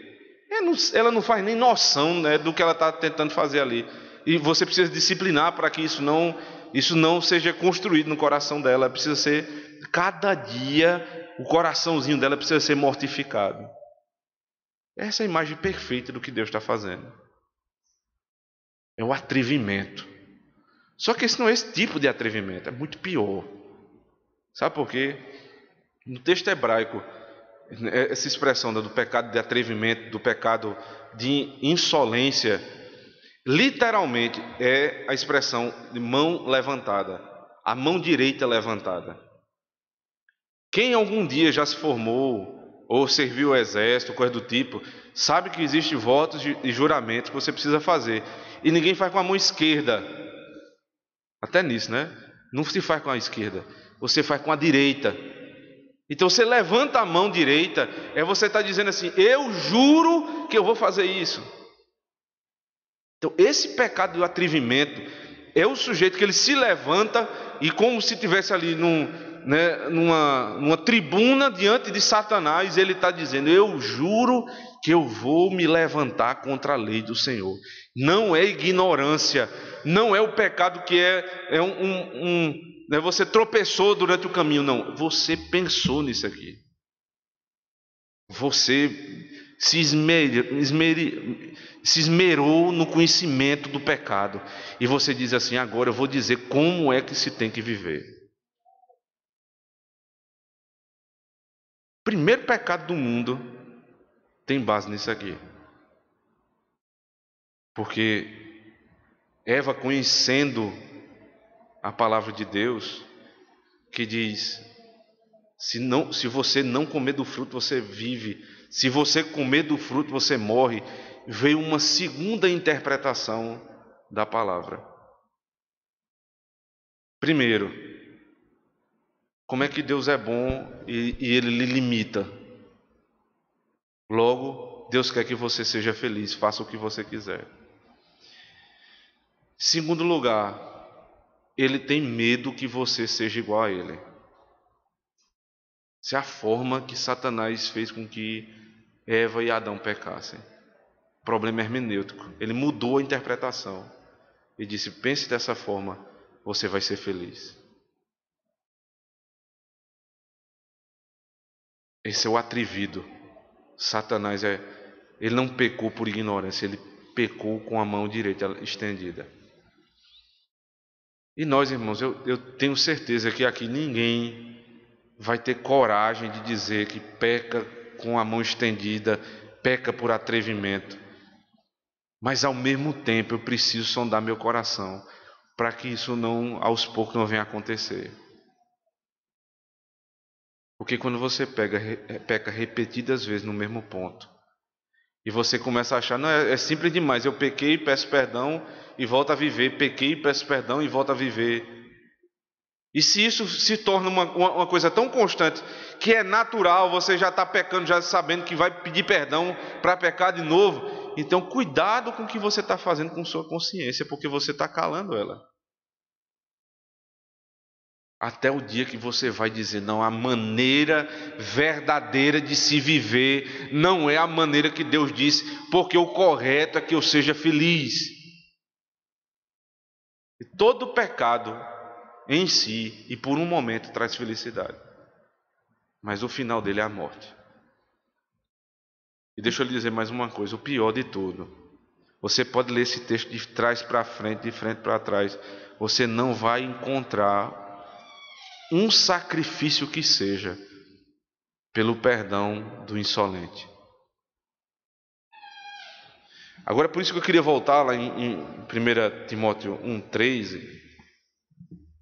S1: ela não faz nem noção, né, do que ela está tentando fazer ali. E você precisa disciplinar para que isso não seja construído no coração dela. Precisa ser, cada dia, o coraçãozinho dela precisa ser mortificado. Essa é a imagem perfeita do que Deus está fazendo. É o atrevimento. Só que esse não é esse tipo de atrevimento, é muito pior. Sabe por quê? No texto hebraico, essa expressão do pecado de atrevimento, do pecado de insolência, literalmente é a expressão de mão levantada, a mão direita levantada. Quem algum dia já se formou ou serviu o exército, coisa do tipo, sabe que existem votos e juramentos que você precisa fazer. E ninguém faz com a mão esquerda. Até nisso, né? Não se faz com a esquerda, você faz com a direita. Então você levanta a mão direita, você está dizendo assim: eu juro que eu vou fazer isso. Então esse pecado do atrevimento é o sujeito que ele se levanta e, como se estivesse ali numa tribuna diante de Satanás, ele está dizendo: eu juro que eu vou me levantar contra a lei do Senhor. Não é ignorância, não é o pecado que você tropeçou durante o caminho, não. Você pensou nisso aqui. Você se esmerou no conhecimento do pecado. E você diz assim: agora eu vou dizer como é que se tem que viver. O primeiro pecado do mundo tem base nisso aqui. Porque Eva, conhecendo a palavra de Deus, que diz: se você não comer do fruto, você vive. Se você comer do fruto, você morre. Veio uma segunda interpretação da palavra. Primeiro, como é que Deus é bom e Ele lhe limita? Logo, Deus quer que você seja feliz, faça o que você quiser. Segundo lugar, Ele tem medo que você seja igual a Ele. Essa é a forma que Satanás fez com que Eva e Adão pecassem. Problema hermenêutico. Ele mudou a interpretação e disse: pense dessa forma, você vai ser feliz. Esse é o atrevido. Satanás ele não pecou por ignorância, ele pecou com a mão direita estendida. E nós, irmãos, eu tenho certeza que aqui ninguém vai ter coragem de dizer que peca com a mão estendida, peca por atrevimento. Mas ao mesmo tempo eu preciso sondar meu coração para que isso não, aos poucos, não venha a acontecer. Porque quando você peca repetidas vezes no mesmo ponto, e você começa a achar, não, é simples demais, eu pequei, peço perdão e volto a viver, pequei, peço perdão e volto a viver. E se isso se torna uma coisa tão constante, que é natural, você já está pecando, já sabendo que vai pedir perdão para pecar de novo, então cuidado com o que você está fazendo com sua consciência, porque você está calando ela. Até o dia que você vai dizer: não, a maneira verdadeira de se viver não é a maneira que Deus disse, porque o correto é que eu seja feliz. E todo pecado em si, e por um momento, traz felicidade, mas o final dele é a morte. E deixa eu lhe dizer mais uma coisa, o pior de tudo: você pode ler esse texto de trás para frente, de frente para trás, você não vai encontrar um sacrifício que seja pelo perdão do insolente. Agora, por isso que eu queria voltar lá em 1 Timóteo 1,13,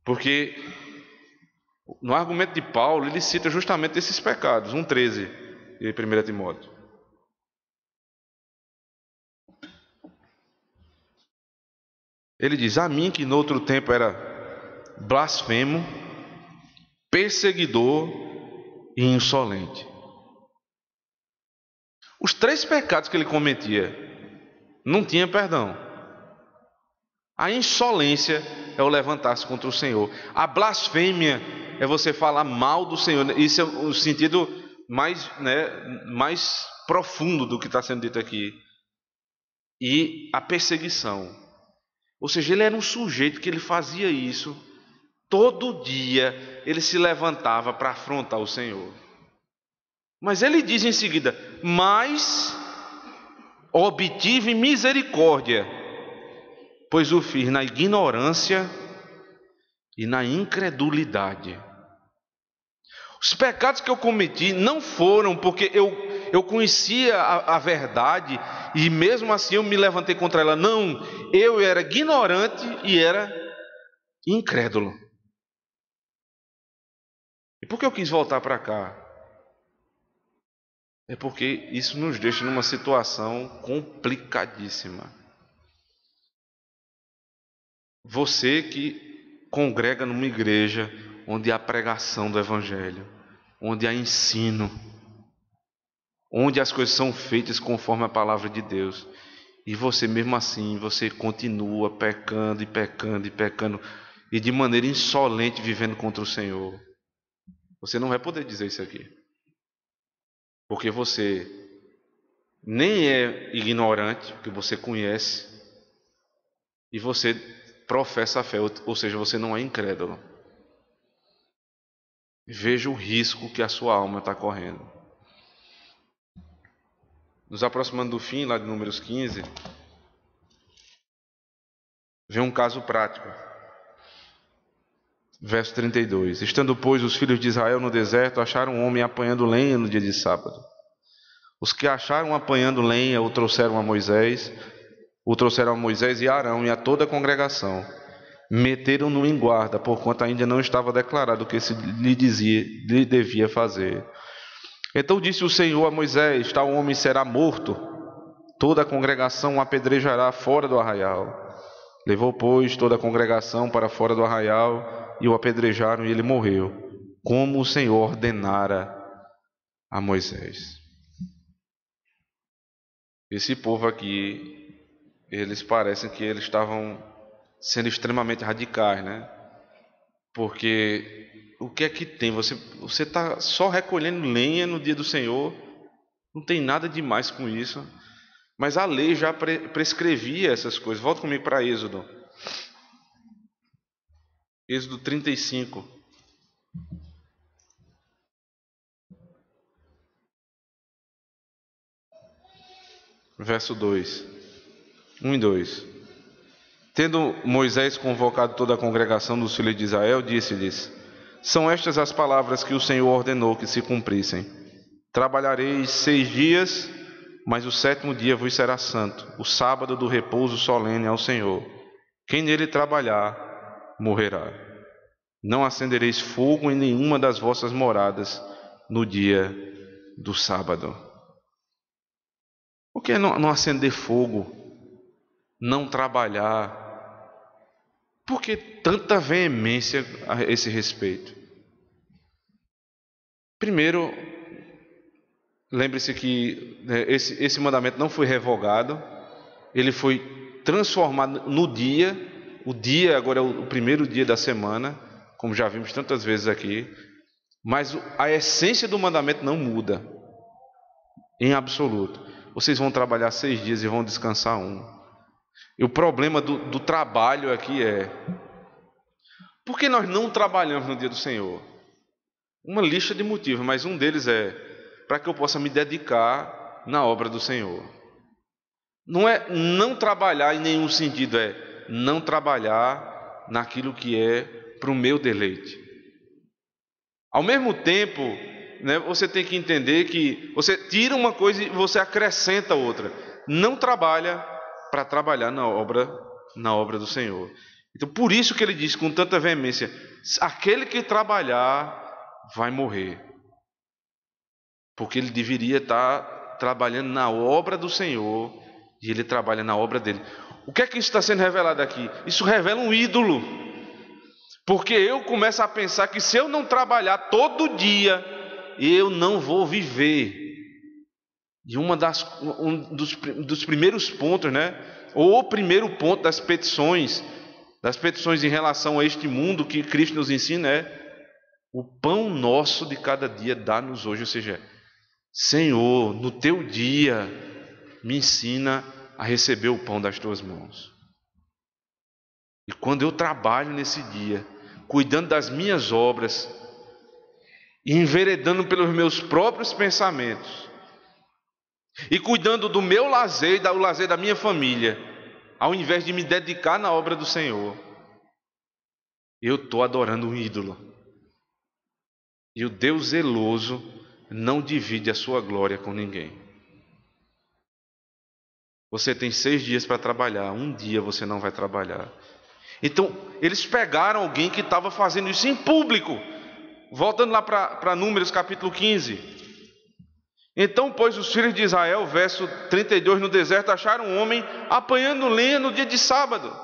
S1: porque no argumento de Paulo ele cita justamente esses pecados. 1,13 de 1 Timóteo. Ele diz: a mim que noutro tempo era blasfemo, perseguidor e insolente. Os 3 pecados que ele cometia não tinha perdão. A insolência é o levantar-se contra o Senhor. A blasfêmia é você falar mal do Senhor. Isso é o sentido mais profundo do que está sendo dito aqui. E a perseguição. Ou seja, ele era um sujeito que ele fazia isso. Todo dia ele se levantava para afrontar o Senhor. Mas ele diz em seguida: mas obtive misericórdia, pois o fiz na ignorância e na incredulidade. Os pecados que eu cometi não foram porque eu conhecia a verdade e mesmo assim eu me levantei contra ela. Não, eu era ignorante e era incrédulo. E por que eu quis voltar para cá? É porque isso nos deixa numa situação complicadíssima. Você que congrega numa igreja onde há pregação do Evangelho, onde há ensino, onde as coisas são feitas conforme a palavra de Deus, e você mesmo assim, você continua pecando e pecando e pecando, e de maneira insolente vivendo contra o Senhor, você não vai poder dizer isso aqui. Porque você nem é ignorante, porque você conhece, e você professa a fé, ou seja, você não é incrédulo. Veja o risco que a sua alma está correndo. Nos aproximando do fim, lá de Números 15, vem um caso prático. Verso 32. Estando, pois, os filhos de Israel no deserto, acharam um homem apanhando lenha no dia de sábado. Os que acharam apanhando lenha o trouxeram a Moisés e a Arão e a toda a congregação. Meteram-no em guarda, porquanto ainda não estava declarado o que se lhe devia fazer. Então disse o Senhor a Moisés: tal homem será morto, toda a congregação o apedrejará fora do arraial. Levou, pois, toda a congregação para fora do arraial e o apedrejaram, e ele morreu, como o Senhor ordenara a Moisés. Esse povo aqui, eles parecem que eles estavam sendo extremamente radicais, né? Porque o que é que tem? Você está só recolhendo lenha no dia do Senhor, não tem nada demais com isso. Mas a lei já prescrevia essas coisas. Volta comigo para Êxodo. Êxodo 35. Verso 2. 1 e 2. Tendo Moisés convocado toda a congregação dos filhos de Israel, disse-lhes: São estas as palavras que o Senhor ordenou que se cumprissem. Trabalhareis 6 dias, mas o 7º dia vos será santo, o sábado do repouso solene ao Senhor. Quem nele trabalhar, morrerá. Não acendereis fogo em nenhuma das vossas moradas no dia do sábado. O que é não acender fogo? Não trabalhar? Por que tanta veemência a esse respeito? Primeiro, lembre-se que esse mandamento não foi revogado, ele foi transformado no dia. O dia agora é o primeiro dia da semana, como já vimos tantas vezes aqui, mas a essência do mandamento não muda, em absoluto. Vocês vão trabalhar 6 dias e vão descansar 1. E o problema do trabalho aqui é: por que nós não trabalhamos no dia do Senhor? Uma lista de motivos, mas um deles é para que eu possa me dedicar na obra do Senhor. Não é não trabalhar em nenhum sentido, é não trabalhar naquilo que é para o meu deleite. Ao mesmo tempo, né, você tem que entender que você tira uma coisa e você acrescenta outra. Não trabalha para trabalhar na obra do Senhor. Então, por isso que ele diz com tanta veemência: aquele que trabalhar vai morrer. Porque ele deveria estar trabalhando na obra do Senhor e ele trabalha na obra dele. O que é que isso está sendo revelado aqui? Isso revela um ídolo. Porque eu começo a pensar que se eu não trabalhar todo dia, eu não vou viver. E um dos primeiros pontos, né? Ou o primeiro ponto das petições em relação a este mundo que Cristo nos ensina é: o pão nosso de cada dia dá-nos hoje. Ou seja, Senhor, no teu dia, me ensina a receber o pão das tuas mãos. E quando eu trabalho nesse dia, cuidando das minhas obras, e enveredando pelos meus próprios pensamentos, e cuidando do meu lazer e do lazer da minha família, ao invés de me dedicar na obra do Senhor, eu estou adorando um ídolo. E o Deus zeloso não divide a sua glória com ninguém. Você tem 6 dias para trabalhar, um dia você não vai trabalhar. Então, eles pegaram alguém que estava fazendo isso em público. Voltando lá para Números capítulo 15. Então, pois, os filhos de Israel, verso 32, no deserto, acharam um homem apanhando lenha no dia de sábado.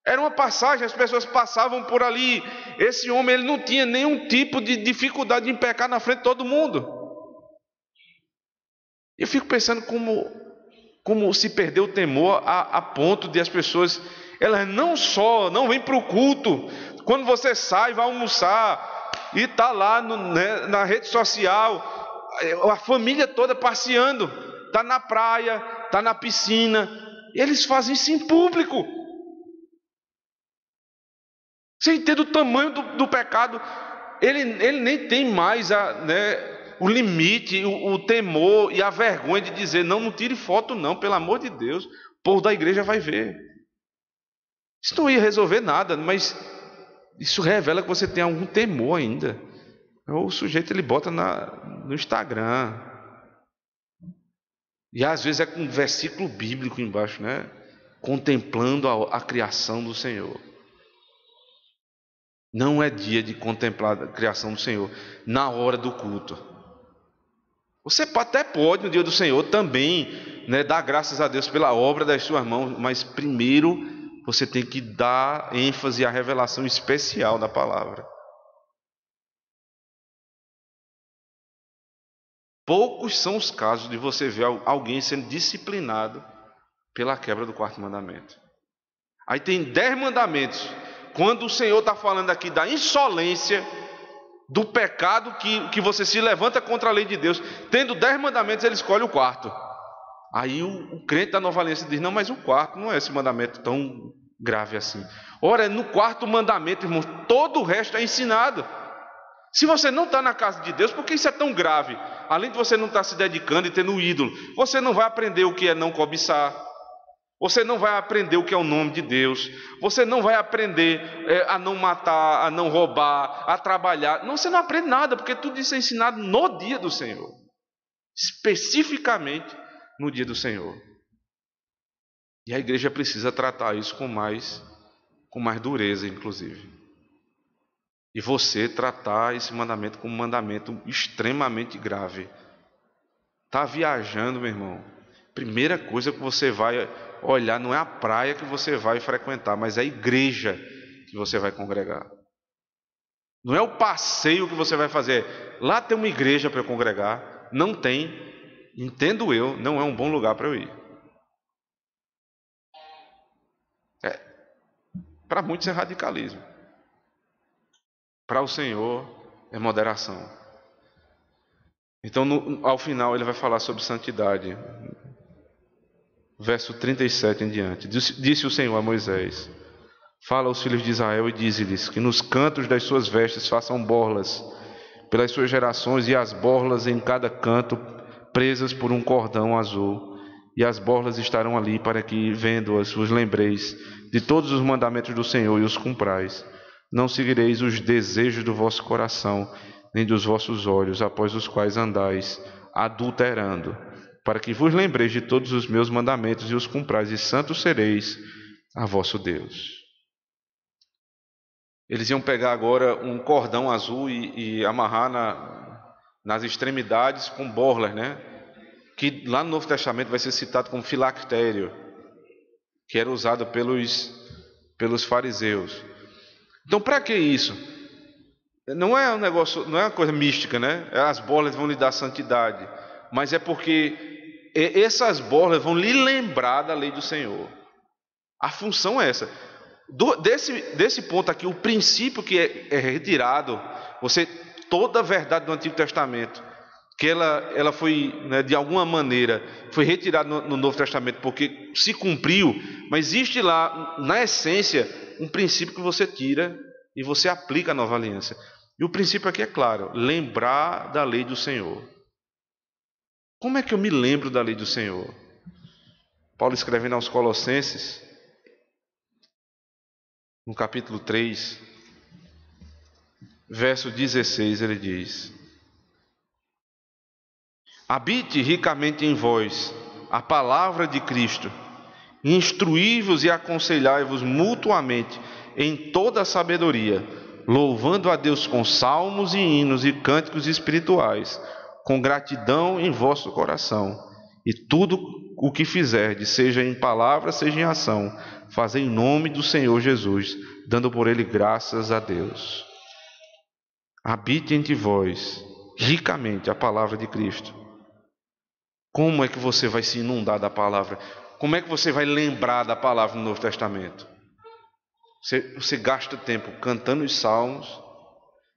S1: Era uma passagem, as pessoas passavam por ali. Esse homem, ele não tinha nenhum tipo de dificuldade em pecar na frente de todo mundo. Eu fico pensando como se perdeu o temor a ponto de as pessoas, elas não vêm para o culto. Quando você sai, vai almoçar e está lá na rede social, a família toda passeando, está na praia, está na piscina. Eles fazem isso em público. Você entende o tamanho do pecado? Ele nem tem mais o limite, o temor e a vergonha de dizer: não tire foto não, pelo amor de Deus, o povo da igreja vai ver. Isso não ia resolver nada, mas isso revela que você tem algum temor ainda. O sujeito ele bota no Instagram, e às vezes é com um versículo bíblico embaixo, né? Contemplando a criação do Senhor. Não é dia de contemplar a criação do Senhor na hora do culto. Você até pode no dia do Senhor também, né, dar graças a Deus pela obra das suas mãos, mas primeiro você tem que dar ênfase à revelação especial da palavra. Poucos são os casos de você ver alguém sendo disciplinado pela quebra do quarto mandamento. Aí tem 10 mandamentos. Quando o Senhor está falando aqui da insolência, do pecado que você se levanta contra a lei de Deus, tendo 10 mandamentos, ele escolhe o quarto. Aí o crente da Nova Aliança diz: não, mas o quarto não é esse mandamento tão grave assim. Ora, no quarto mandamento, irmãos, todo o resto é ensinado. Se você não está na casa de Deus, por que isso é tão grave? Além de você não estar se dedicando e tendo ídolo, você não vai aprender o que é não cobiçar. Você não vai aprender o que é o nome de Deus. Você não vai aprender a não matar, a não roubar, a trabalhar. Não, você não aprende nada, porque tudo isso é ensinado no dia do Senhor. Especificamente no dia do Senhor. E a igreja precisa tratar isso com mais dureza, inclusive. E você tratar esse mandamento como um mandamento extremamente grave. Está viajando, meu irmão? Primeira coisa que você vai olhar não é a praia que você vai frequentar, mas é a igreja que você vai congregar. Não é o passeio que você vai fazer. Lá tem uma igreja para eu congregar. Não tem. Entendo eu, não é um bom lugar para eu ir. Para muitos é radicalismo. Para o Senhor é moderação. Então, ao final, ele vai falar sobre santidade. Verso 37 em diante. Disse o Senhor a Moisés: fala aos filhos de Israel e dize-lhes que nos cantos das suas vestes façam borlas pelas suas gerações, e as borlas em cada canto presas por um cordão azul. E as borlas estarão ali para que, vendo-as, vos lembreis de todos os mandamentos do Senhor e os cumprais. Não seguireis os desejos do vosso coração, nem dos vossos olhos, após os quais andais adulterando, para que vos lembreis de todos os meus mandamentos e os cumprais, e santos sereis a vosso Deus. Eles iam pegar agora um cordão azul e amarrar nas extremidades com borlas, né? Que lá no Novo Testamento vai ser citado como filactério, que era usado pelos fariseus. Então, para que isso? Não é um negócio, não é uma coisa mística, né? As borlas vão lhe dar santidade, mas é porque essas borlas vão lhe lembrar da lei do Senhor. A função é essa. Desse ponto aqui, o princípio que é retirado, toda a verdade do Antigo Testamento, que ela foi, né, de alguma maneira, foi retirada no Novo Testamento porque se cumpriu, mas existe lá, na essência, um princípio que você tira e você aplica a Nova Aliança. E o princípio aqui é claro: lembrar da lei do Senhor. Como é que eu me lembro da lei do Senhor? Paulo, escrevendo aos Colossenses, no capítulo 3, verso 16, ele diz: habite ricamente em vós a palavra de Cristo, instruí-vos e aconselhai-vos mutuamente em toda a sabedoria, louvando a Deus com salmos e hinos e cânticos espirituais, com gratidão em vosso coração. E tudo o que fizerdes, seja em palavra, seja em ação, fazei em nome do Senhor Jesus, dando por ele graças a Deus. Habite entre vós ricamente a palavra de Cristo. Como é que você vai se inundar da palavra? Como é que você vai lembrar da palavra no Novo Testamento? Você gasta tempo cantando os salmos.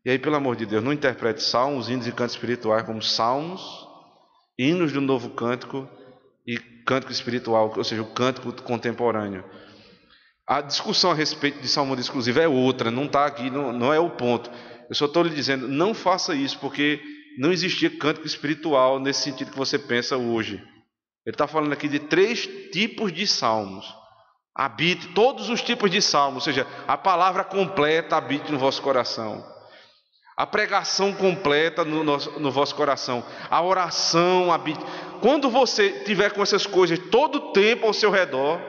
S1: E aí, pelo amor de Deus, não interprete salmos, hinos e cantos espirituais como salmos, hinos do novo cântico e cântico espiritual, ou seja, o cântico contemporâneo. A discussão a respeito de salmo exclusivo é outra, não está aqui, não é o ponto. Eu só estou lhe dizendo, não faça isso, porque não existia cântico espiritual nesse sentido que você pensa hoje. Ele está falando aqui de 3 tipos de salmos. Habite todos os tipos de salmos, ou seja, a palavra completa habite no vosso coração. A pregação completa no vosso coração. A oração habite. Quando você tiver com essas coisas todo o tempo ao seu redor,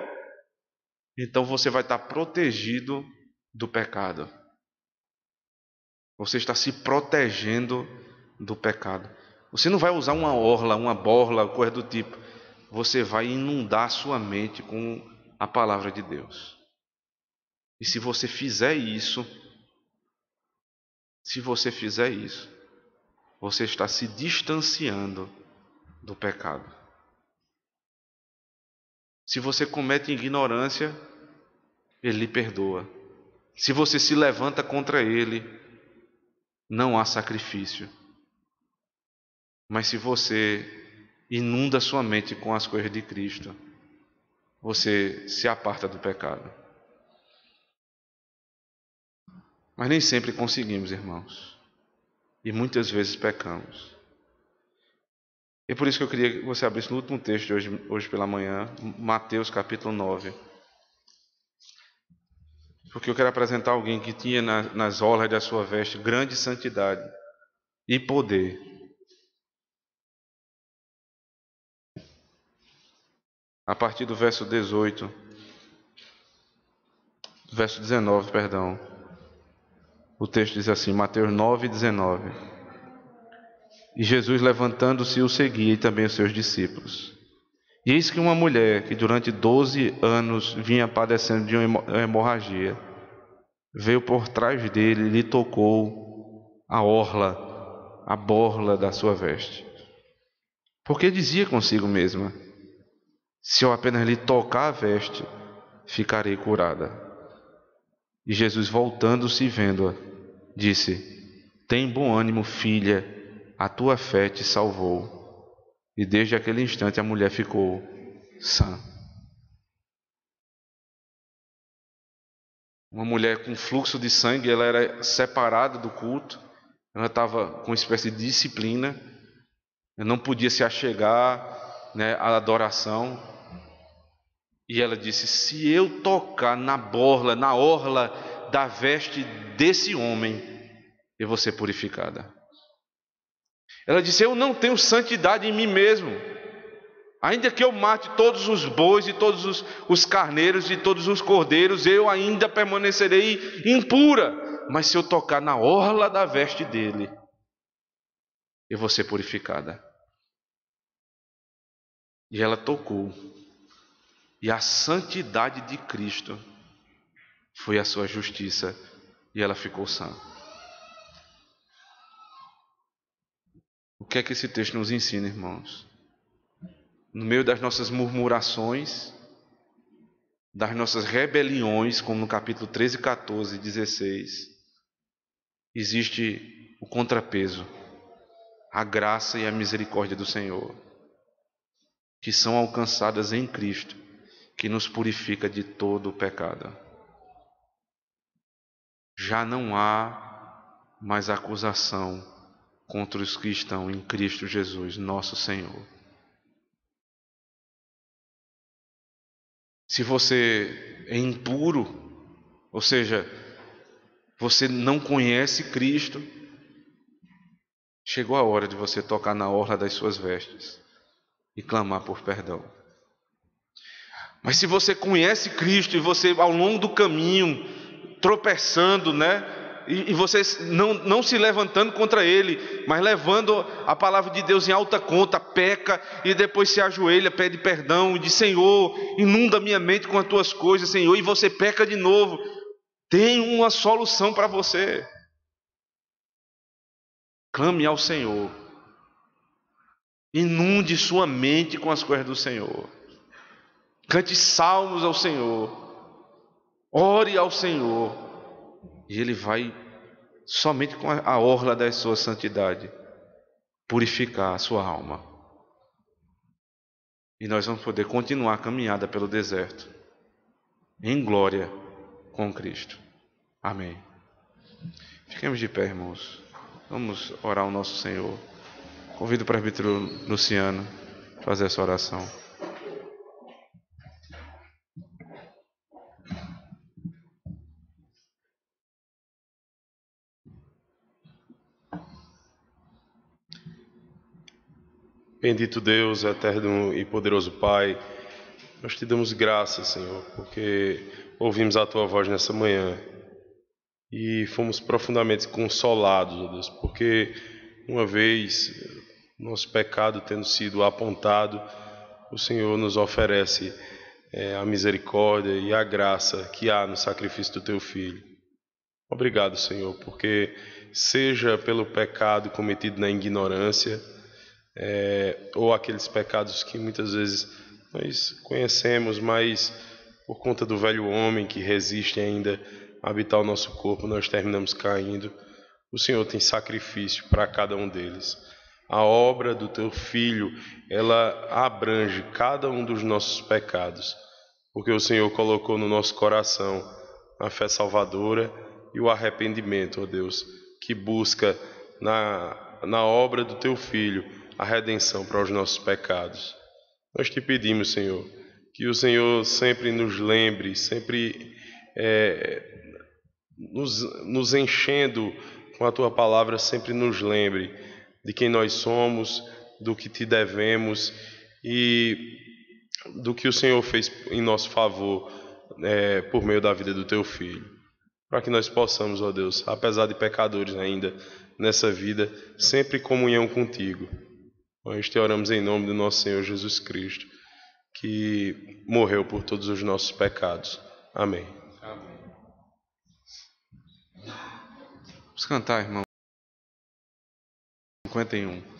S1: então você vai estar protegido do pecado. Você está se protegendo do pecado. Você não vai usar uma orla, uma borla, coisa do tipo. Você vai inundar sua mente com a palavra de Deus. E se você fizer isso, você está se distanciando do pecado. Se você comete ignorância, Ele lhe perdoa. Se você se levanta contra Ele, não há sacrifício. Mas se você inunda sua mente com as coisas de Cristo, você se aparta do pecado. Mas nem sempre conseguimos, irmãos. E muitas vezes pecamos. E por isso que eu queria que você abrisse no último texto de hoje pela manhã, Mateus capítulo 9. Porque eu quero apresentar alguém que tinha nas orlas da sua veste grande santidade e poder. A partir do verso 19, o texto diz assim, Mateus 9, 19. E Jesus, levantando-se, o seguia, e também os seus discípulos. E eis que uma mulher, que durante 12 anos vinha padecendo de uma hemorragia, veio por trás dele e lhe tocou a borla da sua veste. Porque dizia consigo mesma, se eu apenas lhe tocar a veste, ficarei curada. E Jesus, voltando-se e vendo-a, disse, tem bom ânimo, filha, a tua fé te salvou. E desde aquele instante a mulher ficou sã. Uma mulher com fluxo de sangue, ela era separada do culto, ela estava com uma espécie de disciplina, ela não podia se achegar, à adoração. E ela disse, se eu tocar na orla da veste desse homem, eu vou ser purificada. Ela disse, eu não tenho santidade em mim mesmo. Ainda que eu mate todos os bois e todos os carneiros e todos os cordeiros, eu ainda permanecerei impura. Mas se eu tocar na orla da veste dele, eu vou ser purificada. E ela tocou. E a santidade de Cristo foi a sua justiça. E ela ficou sã. O que é que esse texto nos ensina, irmãos? No meio das nossas murmurações, das nossas rebeliões, como no capítulo 13, 14 e 16, existe o contrapeso, a graça e a misericórdia do Senhor, que são alcançadas em Cristo, que nos purifica de todo o pecado. Já não há mais acusação contra os que estão em Cristo Jesus, nosso Senhor. Se você é impuro, ou seja, você não conhece Cristo, chegou a hora de você tocar na orla das suas vestes e clamar por perdão. Mas se você conhece Cristo e você ao longo do caminho, tropeçando, e você não se levantando contra Ele, mas levando a palavra de Deus em alta conta, peca e depois se ajoelha, pede perdão e diz, Senhor, inunda minha mente com as tuas coisas, Senhor, e você peca de novo, tem uma solução para você. Clame ao Senhor, inunde sua mente com as coisas do Senhor, cante salmos ao Senhor, ore ao Senhor, e Ele vai, somente com a orla da sua santidade, purificar a sua alma. E nós vamos poder continuar a caminhada pelo deserto, em glória com Cristo. Amém. Fiquemos de pé, irmãos. Vamos orar ao nosso Senhor. Convido o presbítero Luciano a fazer essa oração.
S2: Bendito Deus, eterno e poderoso Pai, nós te damos graças, Senhor, porque ouvimos a Tua voz nessa manhã e fomos profundamente consolados, ó Deus, porque uma vez nosso pecado tendo sido apontado, o Senhor nos oferece a misericórdia e a graça que há no sacrifício do teu Filho. Obrigado, Senhor, porque seja pelo pecado cometido na ignorância, ou aqueles pecados que muitas vezes nós conhecemos, mas por conta do velho homem que resiste ainda a habitar o nosso corpo, nós terminamos caindo. O Senhor tem sacrifício para cada um deles. A obra do teu Filho, ela abrange cada um dos nossos pecados, porque o Senhor colocou no nosso coração a fé salvadora e o arrependimento, ó Deus, que busca na obra do teu Filho a redenção para os nossos pecados. Nós te pedimos, Senhor, que o Senhor sempre nos lembre, sempre nos enchendo com a tua palavra, sempre nos lembre de quem nós somos, do que te devemos e do que o Senhor fez em nosso favor por meio da vida do teu Filho. Para que nós possamos, ó Deus, apesar de pecadores ainda nessa vida, sempre em comunhão contigo. Nós te oramos em nome do nosso Senhor Jesus Cristo, que morreu por todos os nossos pecados. Amém.
S1: Vamos cantar, irmão. 51.